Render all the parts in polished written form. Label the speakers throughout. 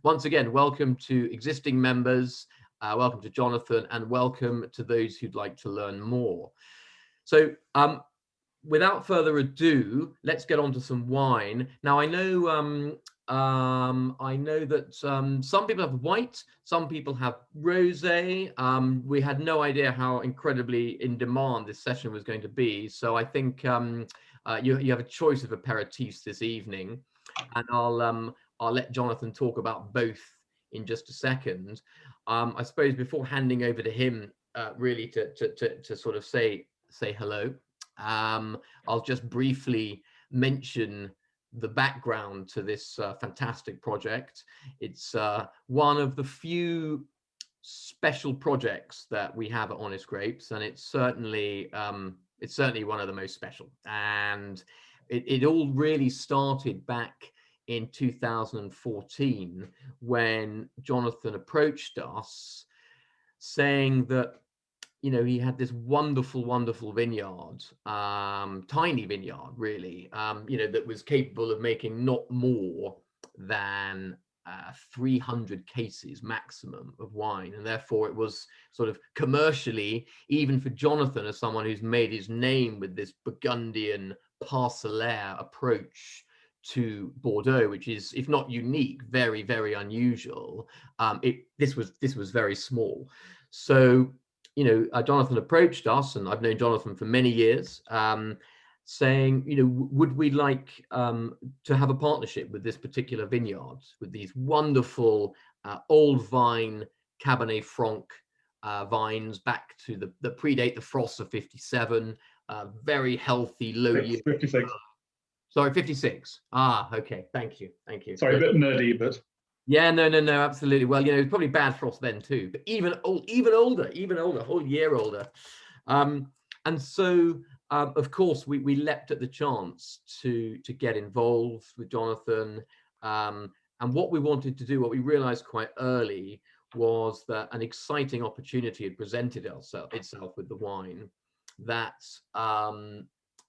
Speaker 1: Once again, welcome to existing members, welcome to Jonathan, and welcome to those who'd like to learn more. So without further ado, let's get on to some wine. Now, I know that some people have white, some people have rosé. We had no idea how incredibly in demand this session was going to be. So I think you have a choice of aperitifs this evening, and I'll let Jonathan talk about both in just a second. I suppose before handing over to him, really to sort of say hello, I'll just briefly mention the background to this fantastic project. It's one of the few special projects that we have at Honest Grapes, and it's certainly one of the most special. And it all really started back in 2014 when Jonathan approached us saying that, you know, he had this wonderful vineyard, tiny vineyard really, you know, that was capable of making not more than 300 cases maximum of wine. And therefore it was sort of commercially, even for Jonathan, as someone who's made his name with this Burgundian parcellaire approach to Bordeaux, which is, if not unique, very, very unusual. This was very small. So, you know, Jonathan approached us, and I've known Jonathan for many years, saying, you know, would we like to have a partnership with this particular vineyard, with these wonderful old vine Cabernet Franc vines back to the predate the frosts of 57, very healthy, low yield.
Speaker 2: 56.
Speaker 1: Sorry, 56. Ah, okay. Thank you.
Speaker 2: Sorry, a bit nerdy, but
Speaker 1: yeah, no, absolutely. Well, you know, it's probably bad frost then too, but even older, a whole year older. And so, of course, we leapt at the chance to get involved with Jonathan. And what we wanted to do, what we realized quite early, was that an exciting opportunity had presented itself with the wine. That,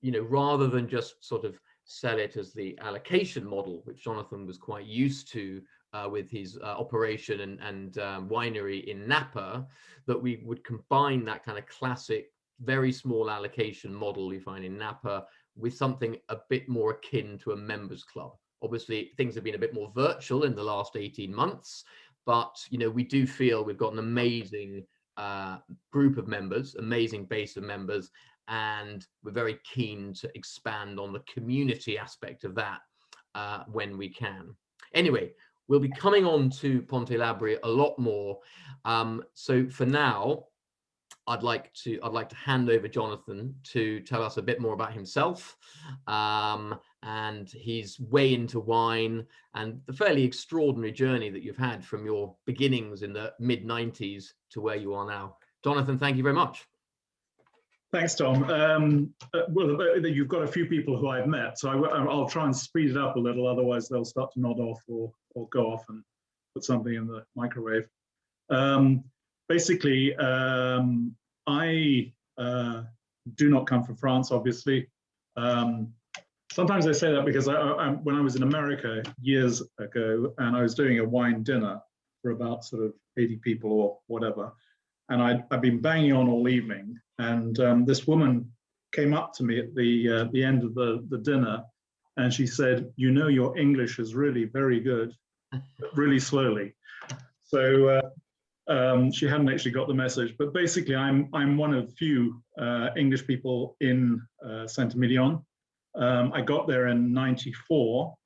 Speaker 1: you know, rather than just sort of sell it as the allocation model, which Jonathan was quite used to with his operation and winery in Napa, that we would combine that kind of classic, very small allocation model you find in Napa with something a bit more akin to a members club. Obviously, things have been a bit more virtual in the last 18 months, but, you know, we do feel we've got an amazing group of members, amazing base of members, and we're very keen to expand on the community aspect of that when we can. Anyway, we'll be coming on to Pontet Labrie a lot more. So for now, I'd like to hand over Jonathan to tell us a bit more about himself and his way into wine and the fairly extraordinary journey that you've had from your beginnings in the mid-90s to where you are now. Jonathan, thank you very much.
Speaker 2: Thanks, Tom. Well, you've got a few people who I've met, so I'll try and speed it up a little, otherwise they'll start to nod off or go off and put something in the microwave. Basically, I do not come from France, obviously. Sometimes I say that because when I was in America years ago, and I was doing a wine dinner for about sort of 80 people or whatever, and I'd been banging on all evening, and this woman came up to me at the end of the dinner, and she said, "You know, your English is really very good, but really slowly." So she hadn't actually got the message, but basically I'm one of few English people in St Emilion. I got there in '94,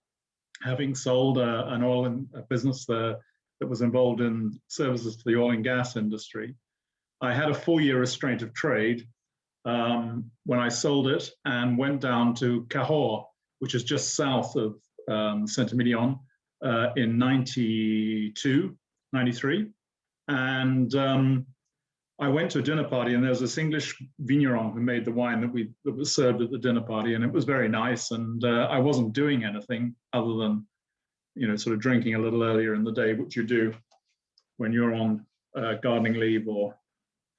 Speaker 2: having sold an oil business there that was involved in services to the oil and gas industry. I had a 4-year restraint of trade when I sold it and went down to Cahors, which is just south of St Emilion, in '92, '93. And I went to a dinner party, and there was this English vigneron who made the wine that was served at the dinner party, and it was very nice. And I wasn't doing anything other than, you know, sort of drinking a little earlier in the day, which you do when you're on gardening leave or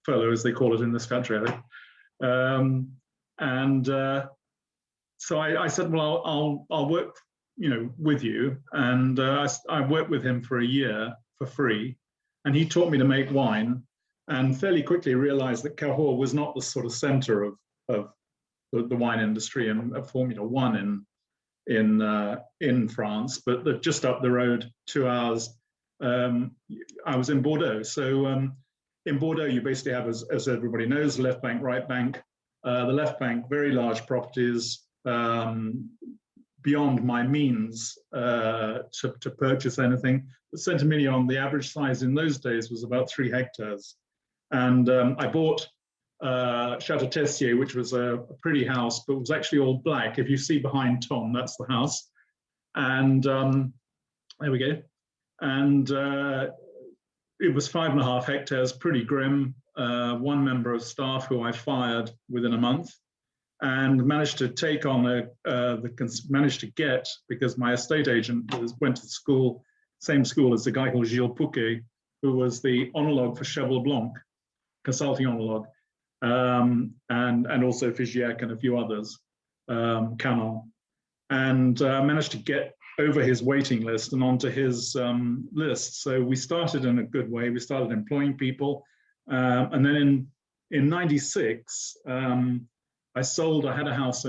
Speaker 2: furlough, as they call it in this country, I think. So I said, well, I'll work with you. And I worked with him for a year for free, and he taught me to make wine, and fairly quickly realized that Cahors was not the sort of center of the wine industry and Formula One in France, but that just up the road, 2 hours, I was in Bordeaux. So in Bordeaux, you basically have, as everybody knows, left bank, right bank. The left bank, very large properties, beyond my means to purchase anything. But St Emilion, the average size in those days was about 3 hectares. And I bought Chateau Tessier, which was a pretty house, but was actually all black. If you see behind Tom, that's the house. And there we go. And it was 5.5 hectares, pretty grim. One member of staff who I fired within a month, and managed to take on managed to get, because my estate agent went to school, same school as the guy called Gilles Pouquet, who was the onologue for Cheval Blanc, consulting onologue, and also Figeac and a few others, Canon, and managed to get over his waiting list and onto his list. So we started in a good way. We started employing people, and then in '96, I had a house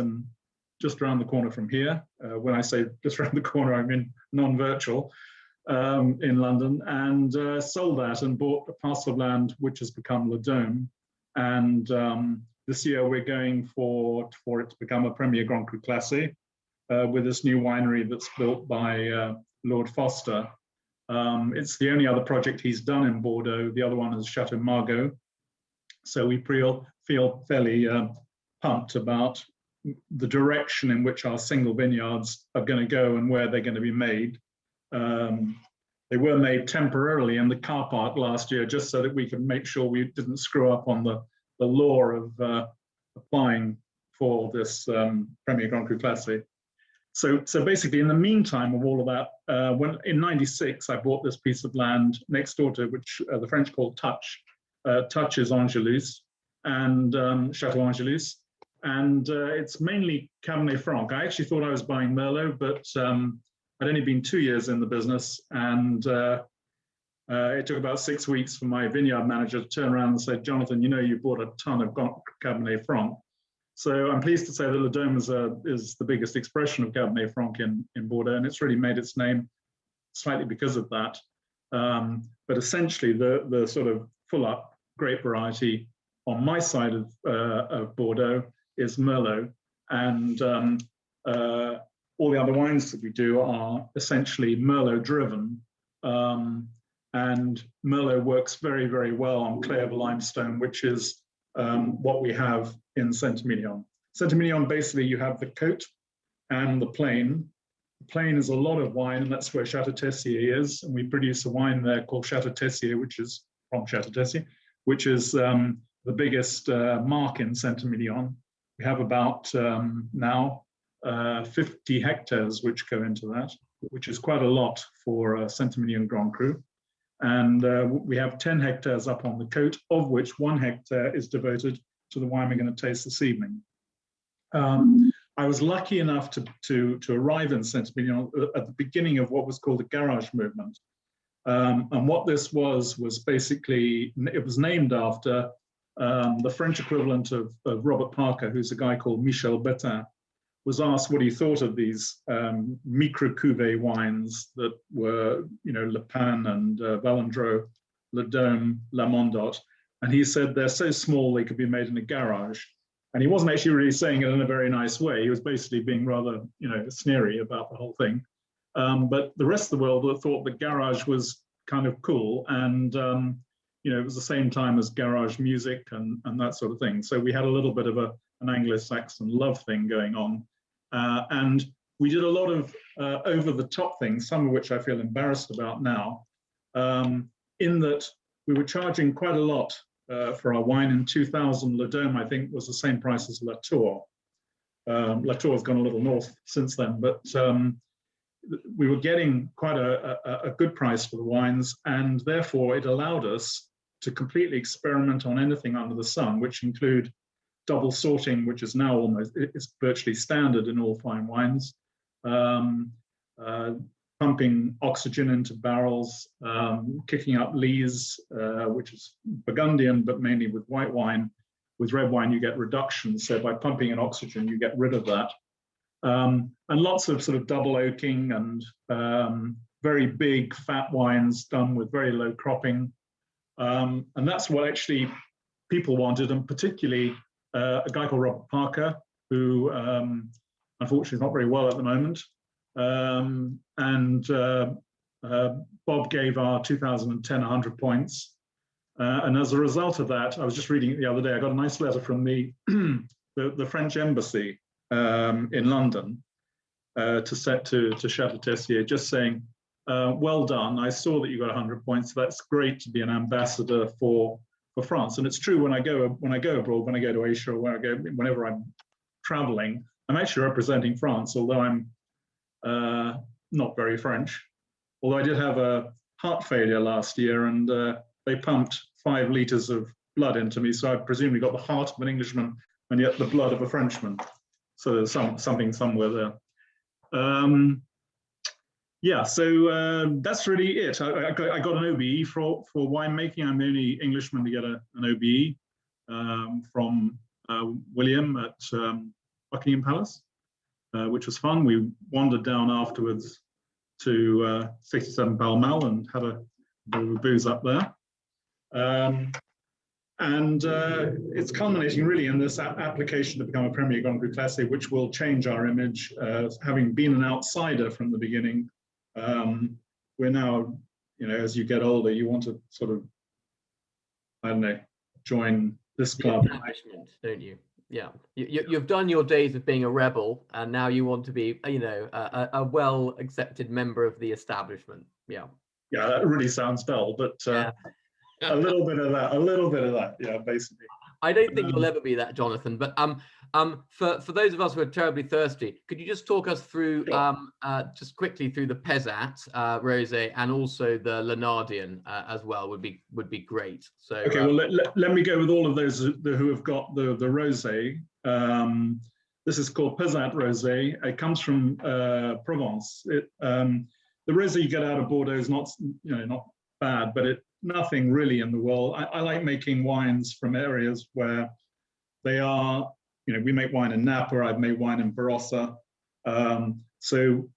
Speaker 2: just around the corner from here. When I say just around the corner, I mean non-virtual, in London, and sold that and bought a parcel of land which has become Le Dôme. And this year we're going for it to become a Premier Grand Cru Classé, with this new winery that's built by Lord Foster. It's the only other project he's done in Bordeaux. The other one is Chateau Margaux. So we feel fairly pumped about the direction in which our single vineyards are going to go and where they're going to be made. They were made temporarily in the car park last year, just so that we could make sure we didn't screw up on the law of applying for this Premier Grand Cru Classé. So basically, in the meantime of all of that, when in '96 I bought this piece of land next door to which the French call Touch. Touch is Angelus and Chateau Angelus, and it's mainly Cabernet Franc. I actually thought I was buying Merlot, but I'd only been 2 years in the business, and it took about 6 weeks for my vineyard manager to turn around and say, "Jonathan, you bought a ton of Cabernet Franc." So I'm pleased to say that Le Dôme is the biggest expression of Cabernet Franc in Bordeaux, and it's really made its name slightly because of that. But essentially, the sort of full-up grape variety on my side of Bordeaux is Merlot, and all the other wines that we do are essentially Merlot-driven. And Merlot works very, very well on clay of limestone, which is what we have in St Emilion. St Emilion, basically, you have the côte and the plain. The plain is a lot of wine, and that's where Chateau Tessier is. And we produce a wine there called Chateau Tessier, which is from Chateau Tessier, which is the biggest mark in St Emilion. We have about now 50 hectares which go into that, which is quite a lot for St Emilion Grand Cru. And we have 10 hectares up on the côte, of which 1 hectare is devoted to the wine we're going to taste this evening. I was lucky enough to arrive in St Emilion at the beginning of what was called the garage movement. And what this was basically, it was named after the French equivalent of Robert Parker, who's a guy called Michel Betin, was asked what he thought of these micro cuvée wines that were, Le Pan and Valandreau, Le Dôme, La Mondotte. And he said they're so small they could be made in a garage. And he wasn't actually really saying it in a very nice way. He was basically being rather, sneery about the whole thing. But the rest of the world thought the garage was kind of cool. And, it was the same time as garage music and that sort of thing. So we had a little bit of an Anglo-Saxon love thing going on. And we did a lot of over-the-top things, some of which I feel embarrassed about now, in that we were charging quite a lot for our wine. In 2000, Le Dôme, I think, was the same price as Latour. Latour has gone a little north since then, but we were getting quite a good price for the wines, and therefore it allowed us to completely experiment on anything under the sun, which include double sorting, which is now it's virtually standard in all fine wines. pumping oxygen into barrels, kicking up lees, which is Burgundian, but mainly with white wine. With red wine, you get reduction. So by pumping in oxygen, you get rid of that. And lots of sort of double oaking and very big fat wines done with very low cropping. And that's what actually people wanted, and particularly a guy called Robert Parker, who unfortunately is not very well at the moment. Bob gave our 2010 100 points. And as a result of that, I was just reading it the other day, I got a nice letter from the French embassy in London to Chateau Tessier, just saying, well done, I saw that you got 100 points. That's great to be an ambassador for France. And it's true, when I go abroad, when I go to Asia, or whenever I'm traveling, I'm actually representing France, although I'm not very French. Although I did have a heart failure last year, and they pumped 5 liters of blood into me, so I presumably got the heart of an Englishman and yet the blood of a Frenchman. So there's something somewhere there. Yeah, so that's really it. I got an OBE for winemaking. I'm the only Englishman to get an OBE from William at Buckingham Palace, which was fun. We wandered down afterwards to 67 Pall Mall and had a bit of a booze up there. It's culminating really in this application to become a Premier Grand Cru Classé, which will change our image. Having been an outsider from the beginning, we're now, as you get older, you want to sort of, I don't know, join this club.
Speaker 1: Don't you? Yeah, you've done your days of being a rebel, and now you want to be, a well-accepted member of the establishment. Yeah. Yeah,
Speaker 2: that really sounds dull, but yeah. a little bit of that, yeah, basically.
Speaker 1: I don't think you'll ever be that, Jonathan. But for those of us who are terribly thirsty, could you just talk us through, just quickly through the Pezat Rosé and also the Nardian as well? Would be great. So
Speaker 2: okay, well let me go with all of those who have got the Rosé. This is called Pezat Rosé. It comes from Provence. The Rosé you get out of Bordeaux is not bad, but nothing really in the world. I like making wines from areas where they are, we make wine in Napa, I've made wine in Barossa. So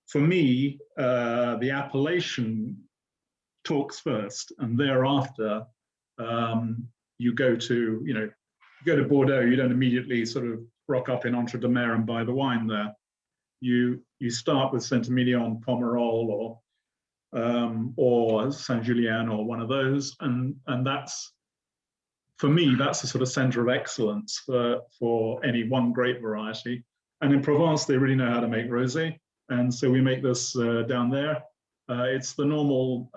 Speaker 2: for me, the appellation talks first, and thereafter you go to Bordeaux. You don't immediately sort of rock up in Entre deux Mers and buy the wine there. You start with St Emilion, Pomerol, or St Julien, or one of those, and that's, for me, that's the sort of center of excellence for any one grape variety. And in Provence, they really know how to make rosé, and so we make this down there. It's the normal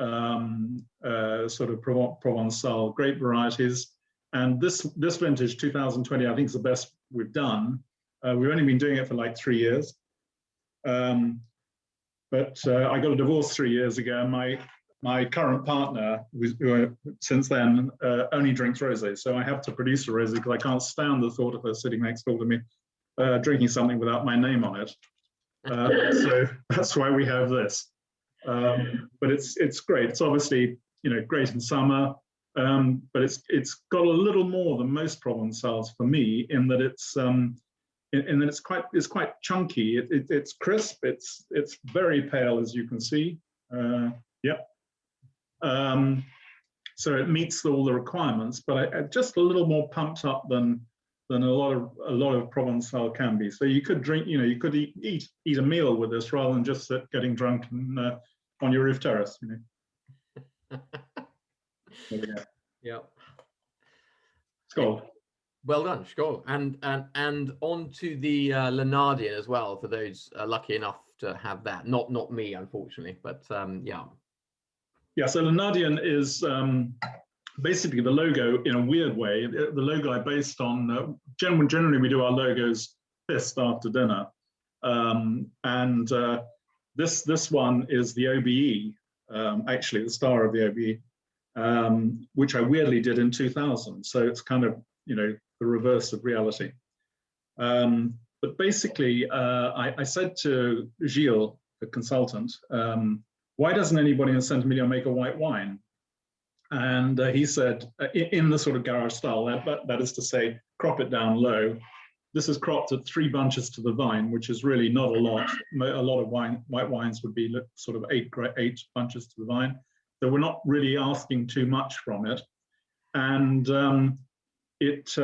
Speaker 2: sort of Provençal grape varieties, and this vintage 2020, I think, is the best we've done. We've only been doing it for like 3 years. But I got a divorce 3 years ago. My current partner, who since then only drinks rosé, so I have to produce a rosé because I can't stand the thought of her sitting next door to me drinking something without my name on it. So that's why we have this. But it's great. It's obviously great in summer, but it's got a little more than most Provençals for me, in that it's quite chunky. It's crisp. It's very pale, as you can see. Yep. So it meets all the requirements, but just a little more pumped up than a lot of Provençal can be. So you could drink, you could eat a meal with this rather than just getting drunk on your roof terrace.
Speaker 1: Yeah.
Speaker 2: Skål.
Speaker 1: Well done, Skål. And on to the Nardian as well, for those lucky enough to have that. Not me, unfortunately, but yeah.
Speaker 2: Yeah, so the Nardian is basically the logo in a weird way. The logo I based on, generally we do our logos fist after dinner. And this one is the OBE, actually the star of the OBE, which I weirdly did in 2000. So it's kind of, the reverse of reality. But basically, I said to Gilles, the consultant, why doesn't anybody in St Emilion make a white wine? And he said, in the sort of garage style, that is to say, crop it down low. This is cropped at 3 bunches to the vine, which is really not a lot. A lot of white wines would be sort of 8 bunches to the vine. So we're not really asking too much from it. And it's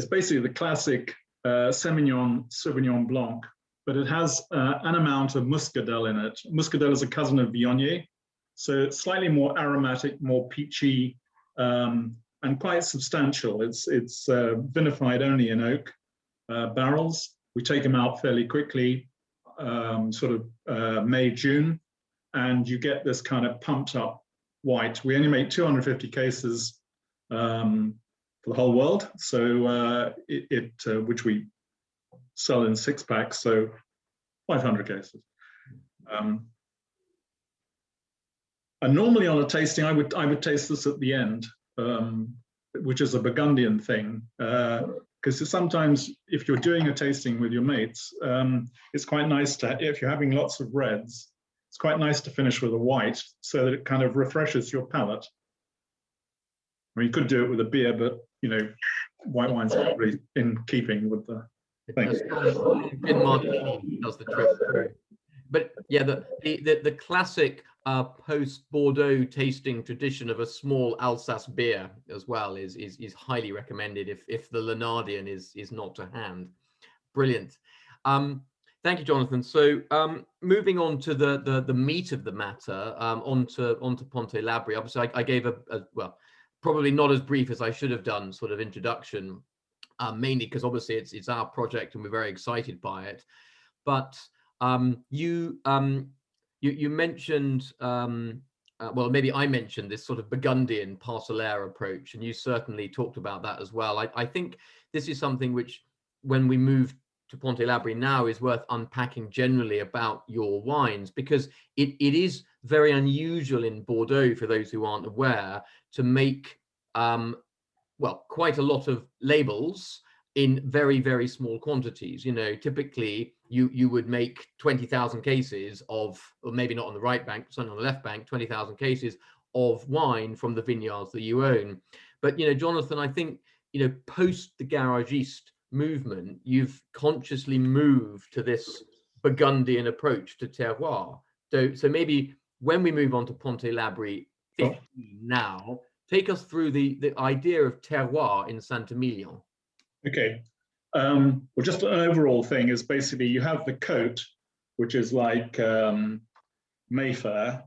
Speaker 2: basically the classic Sauvignon Blanc, but it has an amount of muscadel in it. Muscadel is a cousin of Viognier, so it's slightly more aromatic, more peachy, and quite substantial. It's vinified only in oak barrels. We take them out fairly quickly, sort of May, June, and you get this kind of pumped up white. We only make 250 cases for the whole world, so which we sell in 6-packs, so 500 cases. And normally on a tasting, I would taste this at the end, which is a Burgundian thing, because sometimes if you're doing a tasting with your mates, it's quite nice to, if you're having lots of reds, it's quite nice to finish with a white so that it kind of refreshes your palate. I mean, you could do it with a beer, but you know, white wine's probably in keeping with the thing.
Speaker 1: Gin martini does the trick. But yeah, the classic post Bordeaux tasting tradition of a small Alsace beer as well is highly recommended if the Nardian is not to hand. Brilliant. Thank you, Jonathan. So moving on to the meat of the matter, onto Pontet Labrie. Obviously, I gave a well, probably not as brief as I should have done sort of introduction, mainly because obviously it's our project and we're very excited by it. But you mentioned, well, maybe I mentioned this sort of Burgundian parcellaire approach, and you certainly talked about that as well. I think this is something which, when we move to Pontet Labrie now, is worth unpacking generally about your wines, because it is very unusual in Bordeaux, for those who aren't aware, to make well, quite a lot of labels in very, very small quantities. You know, typically you would make 20,000 cases of, or maybe not on the right bank, certainly on the left bank, 20,000 cases of wine from the vineyards that you own. But, you know, Jonathan, I think, you know, post the garagiste movement, you've consciously moved to this Burgundian approach to terroir. So maybe when we move on to Pontet Labrie 15 now, take us through the idea of terroir in St Emilion.
Speaker 2: Okay. Well, just an overall thing is basically you have the coat, which is like Mayfair,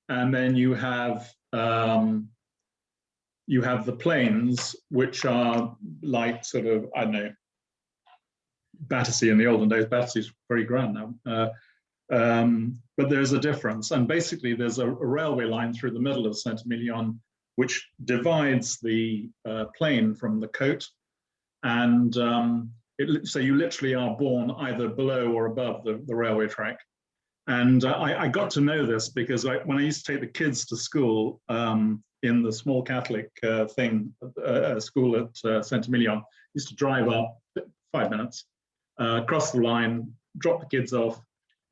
Speaker 2: and then you have the plains, which are like sort of, I don't know, Battersea in the olden days. Battersea's very grand now. But there's a difference. And basically there's a railway line through the middle of St Emilion, which divides the plain from the coat. And so you literally are born either below or above the railway track. And I got to know this because when I used to take the kids to school in the small Catholic school at St Emilion, used to drive up 5 minutes, cross the line, drop the kids off.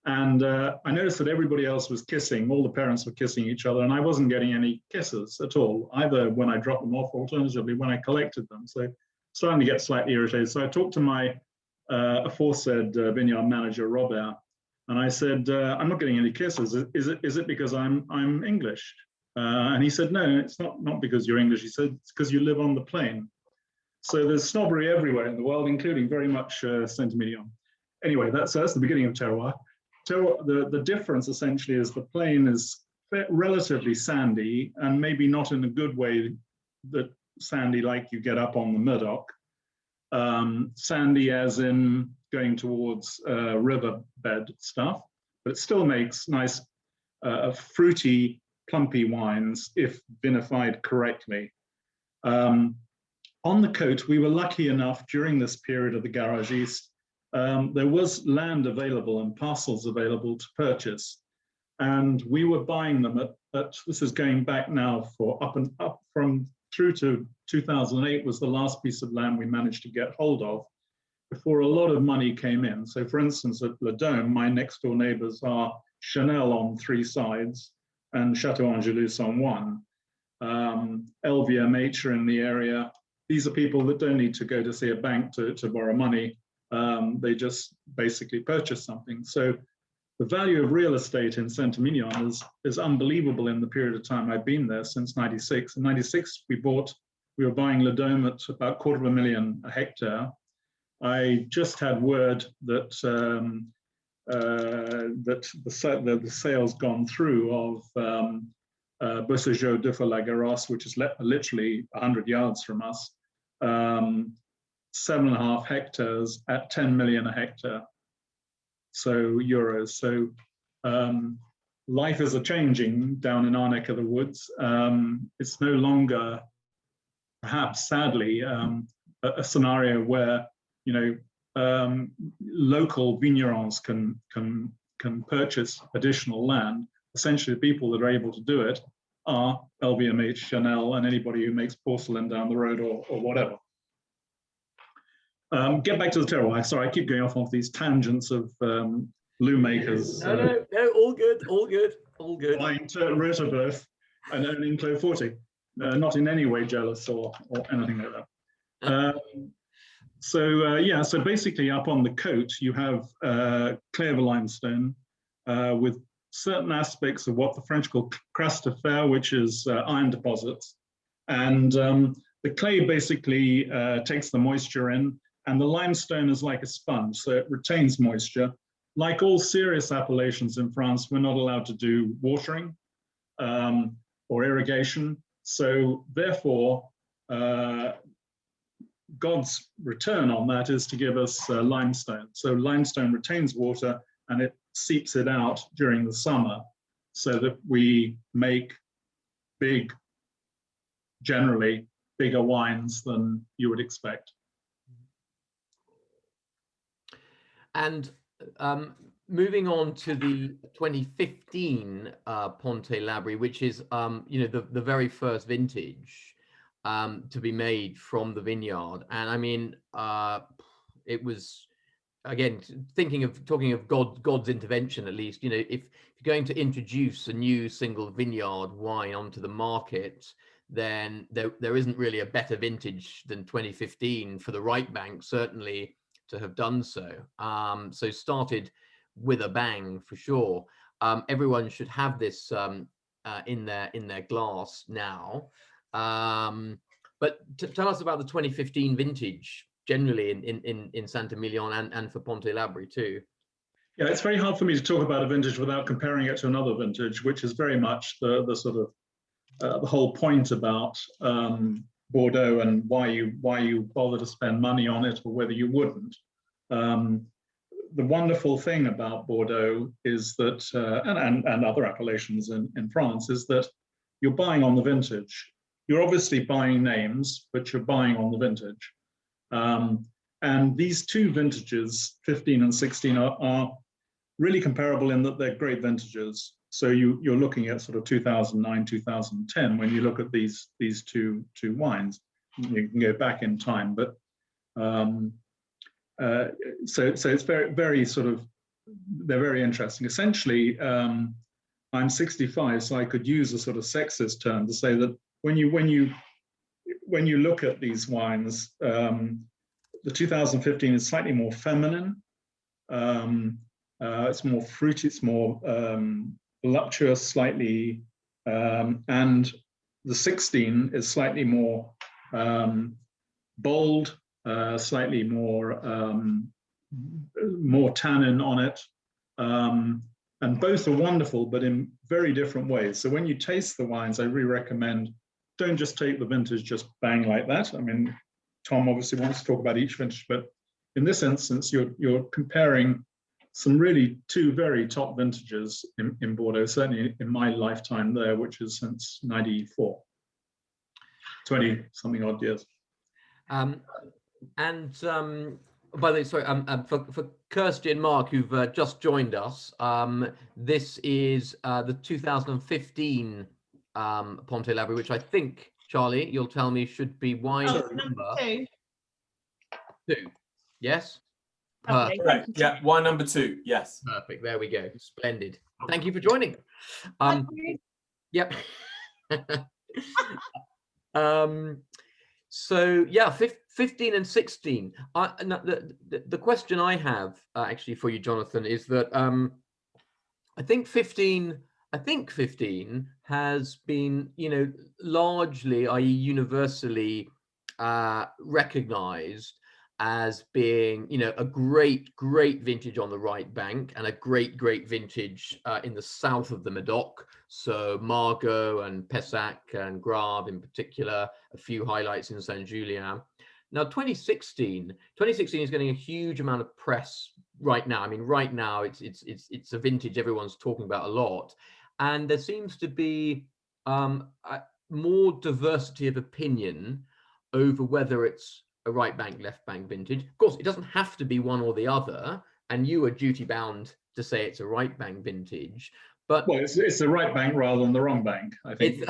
Speaker 2: And I noticed that everybody else was kissing, all the parents were kissing each other, and I wasn't getting any kisses at all, either when I dropped them off or alternatively when I collected them. So starting to get slightly irritated. So I talked to my aforesaid vineyard manager, Robert, and I said, I'm not getting any kisses. Is it because I'm English? And he said, no, it's not because you're English. He said, it's because you live on the plain. So there's snobbery everywhere in the world, including very much St Emilion. Anyway, that's the beginning of terroir. The difference essentially is the plain is relatively sandy, and maybe not in a good way that sandy like you get up on the Murdoch. Sandy as in going towards riverbed stuff, but it still makes nice fruity, plumpy wines if vinified correctly. On the coast, we were lucky enough during this period of the garagiste, there was land available and parcels available to purchase. And we were buying them at this is going back now for up from through to 2008 was the last piece of land we managed to get hold of. before a lot of money came in. So for instance, at Le Dome, my next door neighbors are Chanel on 3 sides and Chateau Angelus on 1. LVMH are in the area. These are people that don't need to go to see a bank to borrow money. They just basically purchase something. So the value of real estate in St Emilion is unbelievable in the period of time I've been there since 96. In 96, we were buying Le Dome at about $250,000 a hectare. I just had word that the sales gone through of Beausejour de la Garosse, which is literally 100 yards from us, 7.5 hectares at 10 million a hectare. So euros. So life is a changing down in our neck of the woods. It's no longer, perhaps sadly, a scenario where local vignerons can purchase additional land. Essentially, the people that are able to do it are LVMH, Chanel, and anybody who makes porcelain down the road or whatever. Get back to the terroir. Sorry, I keep going off these tangents of blue makers.
Speaker 1: No, all good, all good, all good.
Speaker 2: Buying Rotterberth and owning Clos Forte. Not in any way jealous or anything like that. So basically up on the coat, you have Clairvaux limestone with certain aspects of what the French call crasse de fer, which is iron deposits. And the clay basically takes the moisture in, and the limestone is like a sponge, so it retains moisture. Like all serious appellations in France, we're not allowed to do watering or irrigation. So therefore, God's return on that is to give us limestone. So limestone retains water and it seeps it out during the summer so that we make generally bigger wines than you would expect.
Speaker 1: And moving on to the 2015 Pontet Labrie, which is the very first vintage to be made from the vineyard. And I mean, it was, again, talking of God's intervention, at least, if you're going to introduce a new single vineyard wine onto the market, then there isn't really a better vintage than 2015 for the right bank, certainly, to have done so. So started with a bang for sure. Everyone should have this in their glass now. But tell us about the 2015 vintage generally in St Emilion and for Pontet Labrie too.
Speaker 2: Yeah, it's very hard for me to talk about a vintage without comparing it to another vintage, which is very much the sort of the whole point about Bordeaux and why you bother to spend money on it or whether you wouldn't. The wonderful thing about Bordeaux is that, and other appellations in France, is that you're buying on the vintage. You're obviously buying names, but you're buying on the vintage. And these two vintages, 15 and 16, are really comparable in that they're great vintages. So you're looking at sort of 2009, 2010 when you look at these two wines. You can go back in time, but so it's very, very sort of, they're very interesting. Essentially, I'm 65, so I could use a sort of sexist term to say that when you look at these wines, the 2015 is slightly more feminine. It's more fruity, it's more voluptuous, slightly, and the 16 is slightly more bold, slightly more tannin on it, and both are wonderful, but in very different ways. So when you taste the wines, I really recommend, don't just take the vintage just bang like that. I mean, Tom obviously wants to talk about each vintage, but in this instance, you're comparing some really two very top vintages in Bordeaux, certainly in my lifetime there, which is since 94, 20 something odd years.
Speaker 1: By the way, sorry, for Kirsty and Mark, who've just joined us, this is the 2015 Pontet Labrie, which I think, Charlie, you'll tell me should be wine number 2. Yes?
Speaker 3: Lovely.
Speaker 1: Perfect.
Speaker 4: Correct. Yeah, wine number 2. Yes.
Speaker 1: Perfect. There we go. Splendid. Thank you for joining.
Speaker 3: Thank you.
Speaker 1: Yep. So yeah, 15 and 16. The question I have actually for you, Jonathan, is that I think 15 has been, largely, i.e. universally recognized as being, a great vintage on the right bank, and a great vintage in the south of the Medoc. So Margaux and Pezat and Grave in particular, a few highlights in St Emilion. Now 2016 is getting a huge amount of press right now. I mean, right now it's a vintage everyone's talking about a lot, and there seems to be more diversity of opinion over whether it's a right bank, left bank vintage. Of course, it doesn't have to be one or the other, and you are duty bound to say it's a right bank vintage. But
Speaker 2: well, it's the right bank rather than the wrong bank, I think.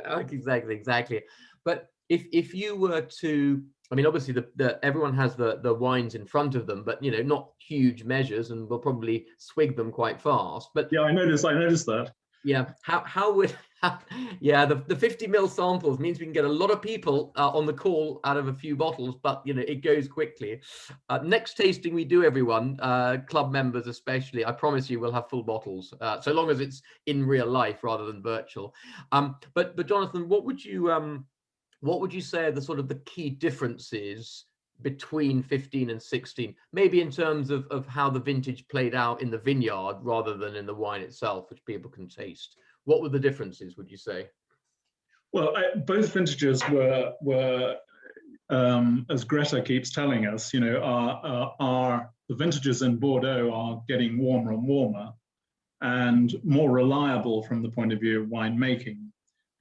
Speaker 1: Exactly. But if you were to, I mean, obviously everyone has the wines in front of them, but not huge measures, and we'll probably swig them quite fast. But
Speaker 2: yeah, I noticed that.
Speaker 1: Yeah, how would yeah, the 50 ml samples means we can get a lot of people on the call out of a few bottles, but it goes quickly. Next tasting we do, everyone, club members especially, I promise you we'll have full bottles, so long as it's in real life rather than virtual. But Jonathan, what would you say are the sort of the key differences between 15 and 16, maybe in terms of how the vintage played out in the vineyard rather than in the wine itself, which people can taste? What were the differences, would you say?
Speaker 2: Well, both vintages were as Greta keeps telling us, the vintages in Bordeaux are getting warmer and warmer and more reliable from the point of view of winemaking.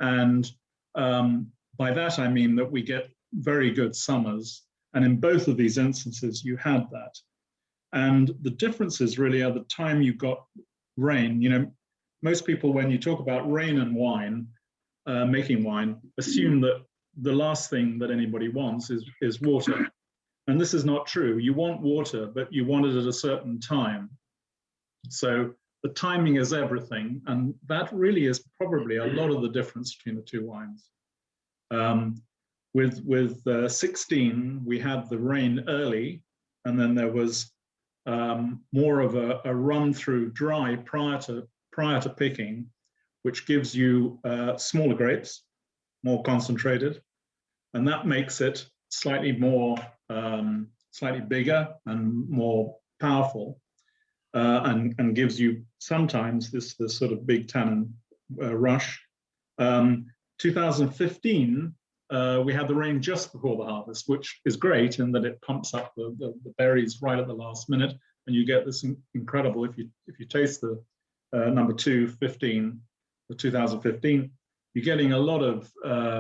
Speaker 2: And by that, I mean that we get very good summers. And in both of these instances, you had that. And the differences really are the time you got rain. Most people, when you talk about rain and wine, making wine, assume that the last thing that anybody wants is water. And this is not true. You want water, but you want it at a certain time. So the timing is everything. And that really is probably a lot of the difference between the two wines. With 16, we had the rain early, and then there was more of a run through dry prior to picking, which gives you smaller grapes, more concentrated, and that makes it slightly bigger and more powerful, and gives you sometimes this sort of big tannin rush. 2015. We had the rain just before the harvest, which is great in that it pumps up the berries right at the last minute, and you get this incredible. If you taste the number 215, the 2015, you're getting a lot of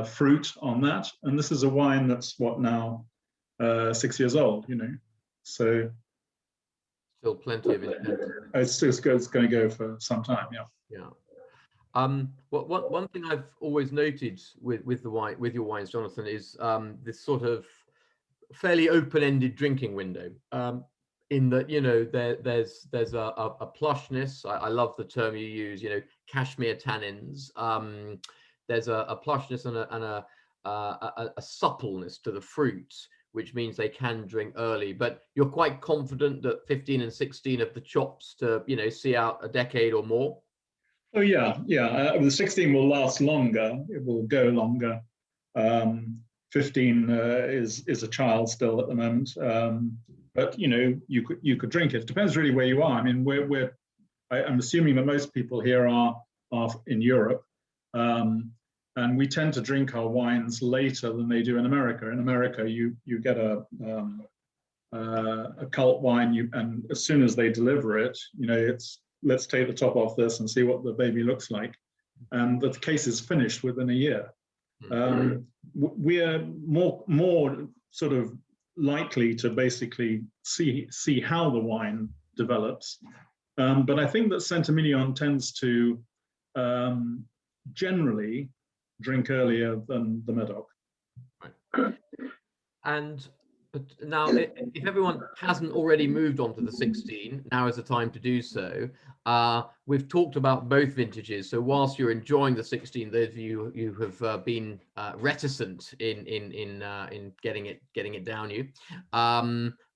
Speaker 2: fruit on that, and this is a wine that's what now 6 years old, so
Speaker 1: Still plenty of it.
Speaker 2: It's going to go for some time, yeah.
Speaker 1: Yeah. One thing I've always noted with your wines, Jonathan, is this sort of fairly open-ended drinking window. In that there's a plushness. I love the term you use. Cashmere tannins. There's a plushness and a suppleness to the fruits, which means they can drink early. But you're quite confident that 15 and 16 have the chops to see out a decade or more.
Speaker 2: Oh yeah. The 16 will last longer. It will go longer. 15 is a child still at the moment, but you could drink it. Depends really where you are. I mean, I'm assuming that most people here are in Europe, and we tend to drink our wines later than they do in America. In America, you get a cult wine, and as soon as they deliver it, it's, let's take the top off this and see what the baby looks like. And the case is finished within a year. We're more sort of likely to basically see how the wine develops. But I think that St Emilion tends to generally drink earlier than the Medoc.
Speaker 1: Right. And But now, if everyone hasn't already moved on to the 16, now is the time to do so. We've talked about both vintages, so whilst you're enjoying the 16, those of you who have been reticent in getting it down you,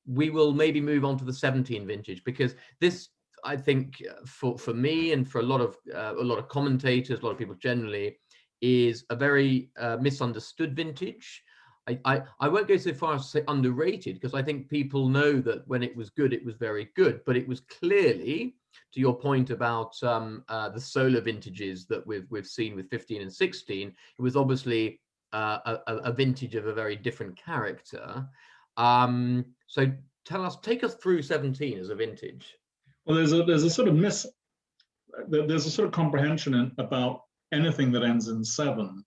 Speaker 1: we will maybe move on to the 17 vintage, because this, I think, for me and for a lot of commentators, a lot of people generally, is a very misunderstood vintage. I won't go so far as to say underrated, because I think people know that when it was good, it was very good. But it was clearly, to your point about the solar vintages that we've seen with 15 and 16, it was obviously a vintage of a very different character. So take us through 17 as a vintage.
Speaker 2: Well, there's a sort of there's a sort of comprehension about anything that ends in 7.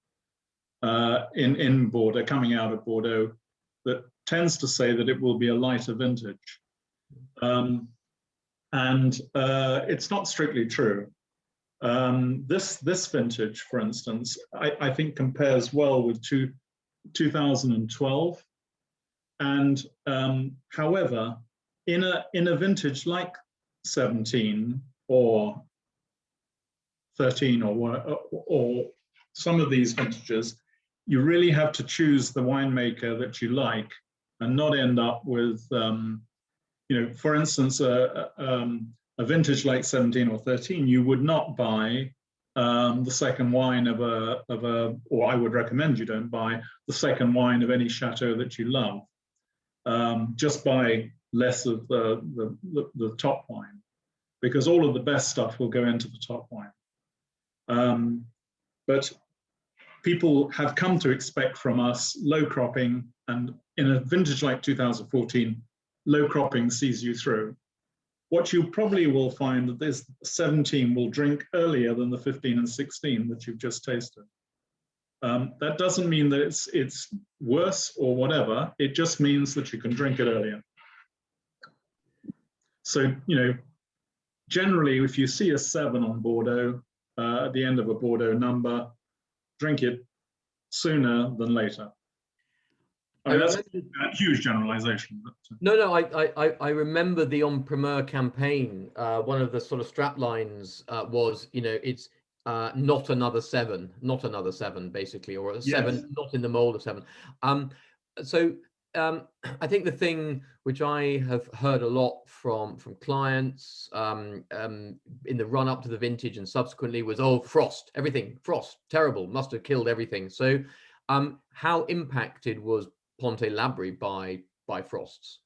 Speaker 2: In Bordeaux, coming out of Bordeaux, that tends to say that it will be a lighter vintage. And it's not strictly true. This vintage, for instance, I think compares well with 2012. And however, in a vintage like 17 or 13 or some of these vintages, you really have to choose the winemaker that you like and not end up with, for instance, a vintage like 17 or 13, you would not buy the second wine of or I would recommend you don't buy the second wine of any chateau that you love. Just buy less of the top wine, because all of the best stuff will go into the top wine. But people have come to expect from us low cropping, and in a vintage like 2014, low cropping sees you through. What you probably will find that this 17 will drink earlier than the 15 and 16 that you've just tasted. That doesn't mean that it's worse or whatever. It just means that you can drink it earlier. So, generally, if you see a 7 on Bordeaux at the end of a Bordeaux number, drink it sooner than later. That's a huge generalization. But,
Speaker 1: No, I remember the En Primeur campaign. One of the sort of strap lines was, it's not another 7, basically, or a 7
Speaker 2: yes.
Speaker 1: not in the mold of 7. I think the thing which I have heard a lot from clients in the run up to the vintage and subsequently was, frost, terrible, must have killed everything. So how impacted was Pontet Labrie by frosts?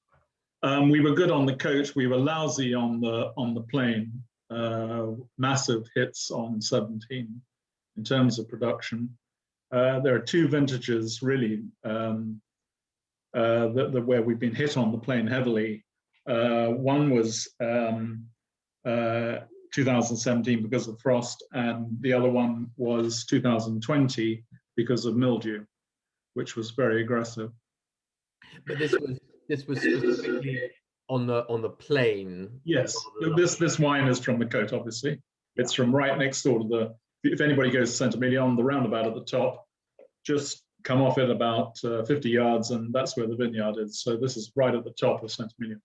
Speaker 2: We were good on the coast. We were lousy on the plain. Massive hits on 17 in terms of production. There are 2 vintages really where we've been hit on the plain heavily. One was 2017 because of frost, and the other one was 2020 because of mildew, which was very aggressive.
Speaker 1: But this was specifically on the plain.
Speaker 2: Yes, this wine is from the Côte, obviously. It's from right next door to if anybody goes to St Emilion, the roundabout at the top, just come off it about 50 yards, and that's where the vineyard is. So this is right at the top of St Emilion.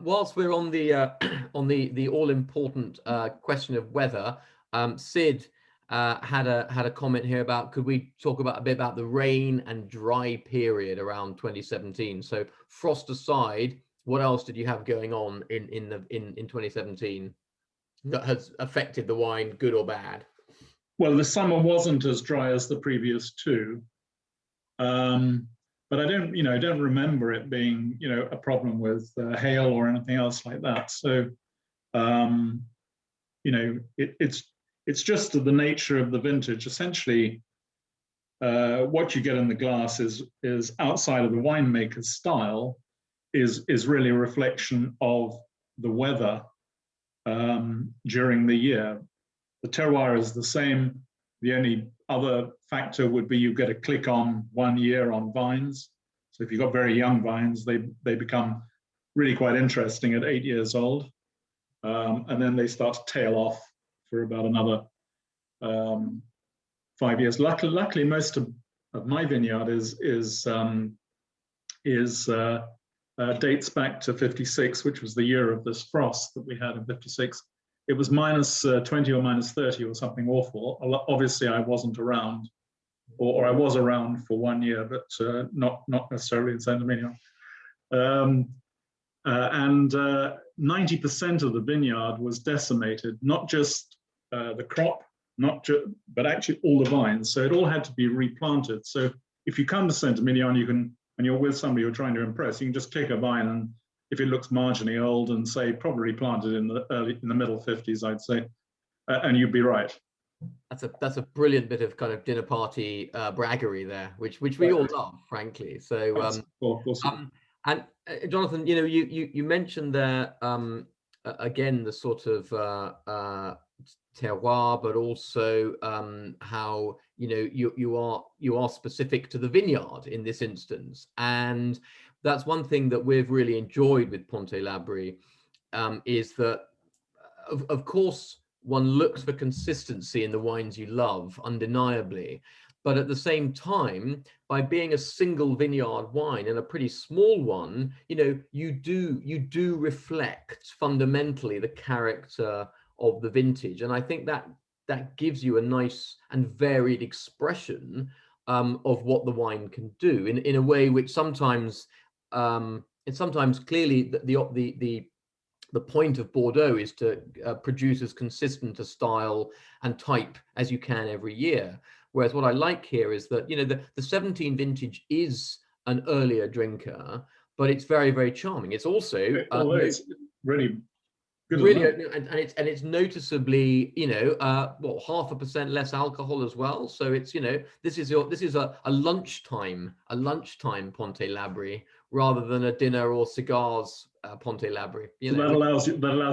Speaker 1: Whilst we're on the all-important question of weather, Sid had a comment here about, could we talk a bit about the rain and dry period around 2017? So frost aside, what else did you have going on in 2017 that has affected the wine, good or bad?
Speaker 2: Well, the summer wasn't as dry as the previous 2, but I don't remember it being a problem with hail or anything else like that. So it's just the nature of the vintage. Essentially, what you get in the glass is outside of the winemaker's style, is really a reflection of the weather during the year. The terroir is the same. The only other factor would be you get a click on 1 year on vines. So if you've got very young vines, they become really quite interesting at 8 years old. And then they start to tail off for about another 5 years. Luckily most of my vineyard is is dates back to 56, which was the year of this frost that we had in 56. It was minus 20 or minus 30 or something awful. Obviously, I wasn't around, or I was around for 1 year, but not necessarily in St Emilion. And 90% of the vineyard was decimated, not just the crop, but actually all the vines. So it all had to be replanted. So if you come to St Emilion, you can, and you're with somebody you're trying to impress, you can just click a vine, and if it looks marginally old and say probably planted in the middle 50s, I'd say, and you'd be right.
Speaker 1: That's a brilliant bit of kind of dinner party braggery there, which we all love, frankly. So
Speaker 2: Of course.
Speaker 1: and Jonathan, you know, you mentioned there again the sort of terroir, but also how, you know, you are specific to the vineyard in this instance, and that's one thing that we've really enjoyed with Pontet Labrie, is that of course one looks for consistency in the wines you love, undeniably, but at the same time, by being a single vineyard wine and a pretty small one, you know, you do reflect fundamentally the character of the vintage, and I think that gives you a nice and varied expression of what the wine can do in a way which sometimes it's sometimes clearly the point of Bordeaux is to produce as consistent a style and type as you can every year. Whereas what I like here is that, you know, the 17 vintage is an earlier drinker, but it's very, very charming. It's also
Speaker 2: it's really good,
Speaker 1: and it's noticeably, you know, 0.5% less alcohol as well. So it's, you know, this is a lunchtime Pontet Labrie rather than a dinner or cigars Pontet Labrie.
Speaker 2: So that allows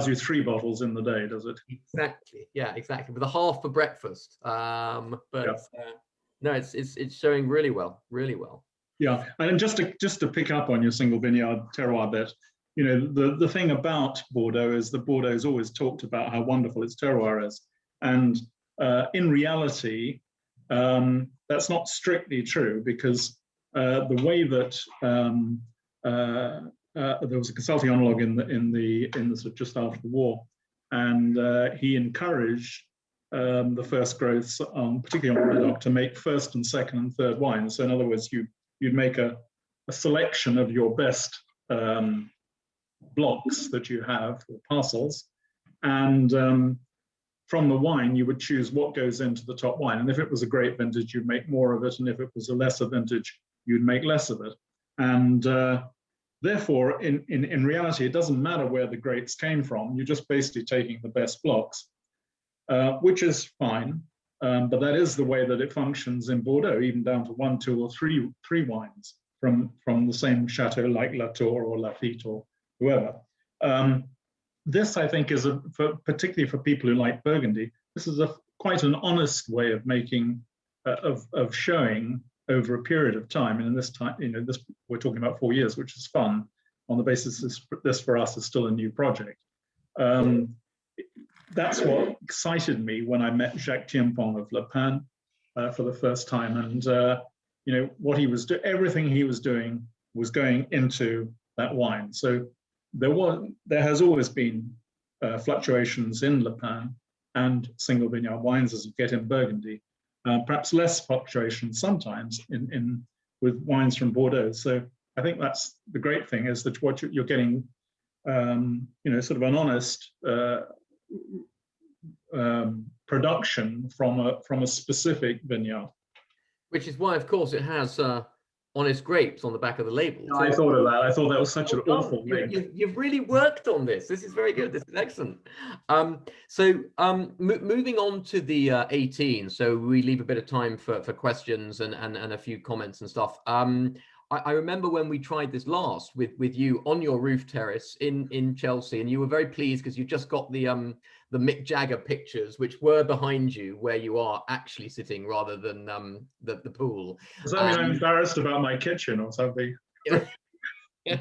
Speaker 2: you 3 bottles in the day, does it?
Speaker 1: Exactly. Yeah, exactly. With a half for breakfast. No, it's showing really well, really well.
Speaker 2: Yeah, and just to pick up on your single vineyard terroir bit, you know, the thing about Bordeaux is that Bordeaux has always talked about how wonderful its terroir is, and in reality, that's not strictly true, because the way that there was a consulting oenologue in the sort of just after the war, and he encouraged the first growths, particularly on Medoc, to make first and second and third wines. So in other words, you'd make a selection of your best blocks that you have, or parcels, and from the wine you would choose what goes into the top wine. And if it was a great vintage, you'd make more of it, and if it was a lesser vintage, you'd make less of it. And therefore, in reality, it doesn't matter where the grapes came from. You're just basically taking the best blocks, which is fine. But that is the way that it functions in Bordeaux, even down to 1, 2, or 3 wines from the same chateau, like Latour or Lafite or whoever. This, I think, is particularly for people who like Burgundy. This is quite an honest way of making of showing over a period of time. And in this time, you know, we're talking about 4 years, which is fun. On the basis this for us is still a new project. That's what excited me when I met Jacques Tiempong of Le Pen for the first time, and you know, what he was everything he was doing was going into that wine. So there has always been fluctuations in Le Pen and single vineyard wines as you get in Burgundy. Perhaps less fluctuation sometimes with wines from Bordeaux. So I think that's the great thing, is that what you're getting, you know, sort of an honest production from a specific vineyard.
Speaker 1: Which is why, of course, it has honest grapes on the back of the label.
Speaker 2: I thought of that. I thought that was such an awful name.
Speaker 1: You've really worked on this. This is very good. This is excellent. Moving on to the 18, so we leave a bit of time for questions and a few comments and stuff. I remember when we tried this last with you on your roof terrace in Chelsea, and you were very pleased because you just got the Mick Jagger pictures, which were behind you where you are actually sitting rather than the pool.
Speaker 2: Does that mean I'm embarrassed about my kitchen or something?
Speaker 1: Yeah.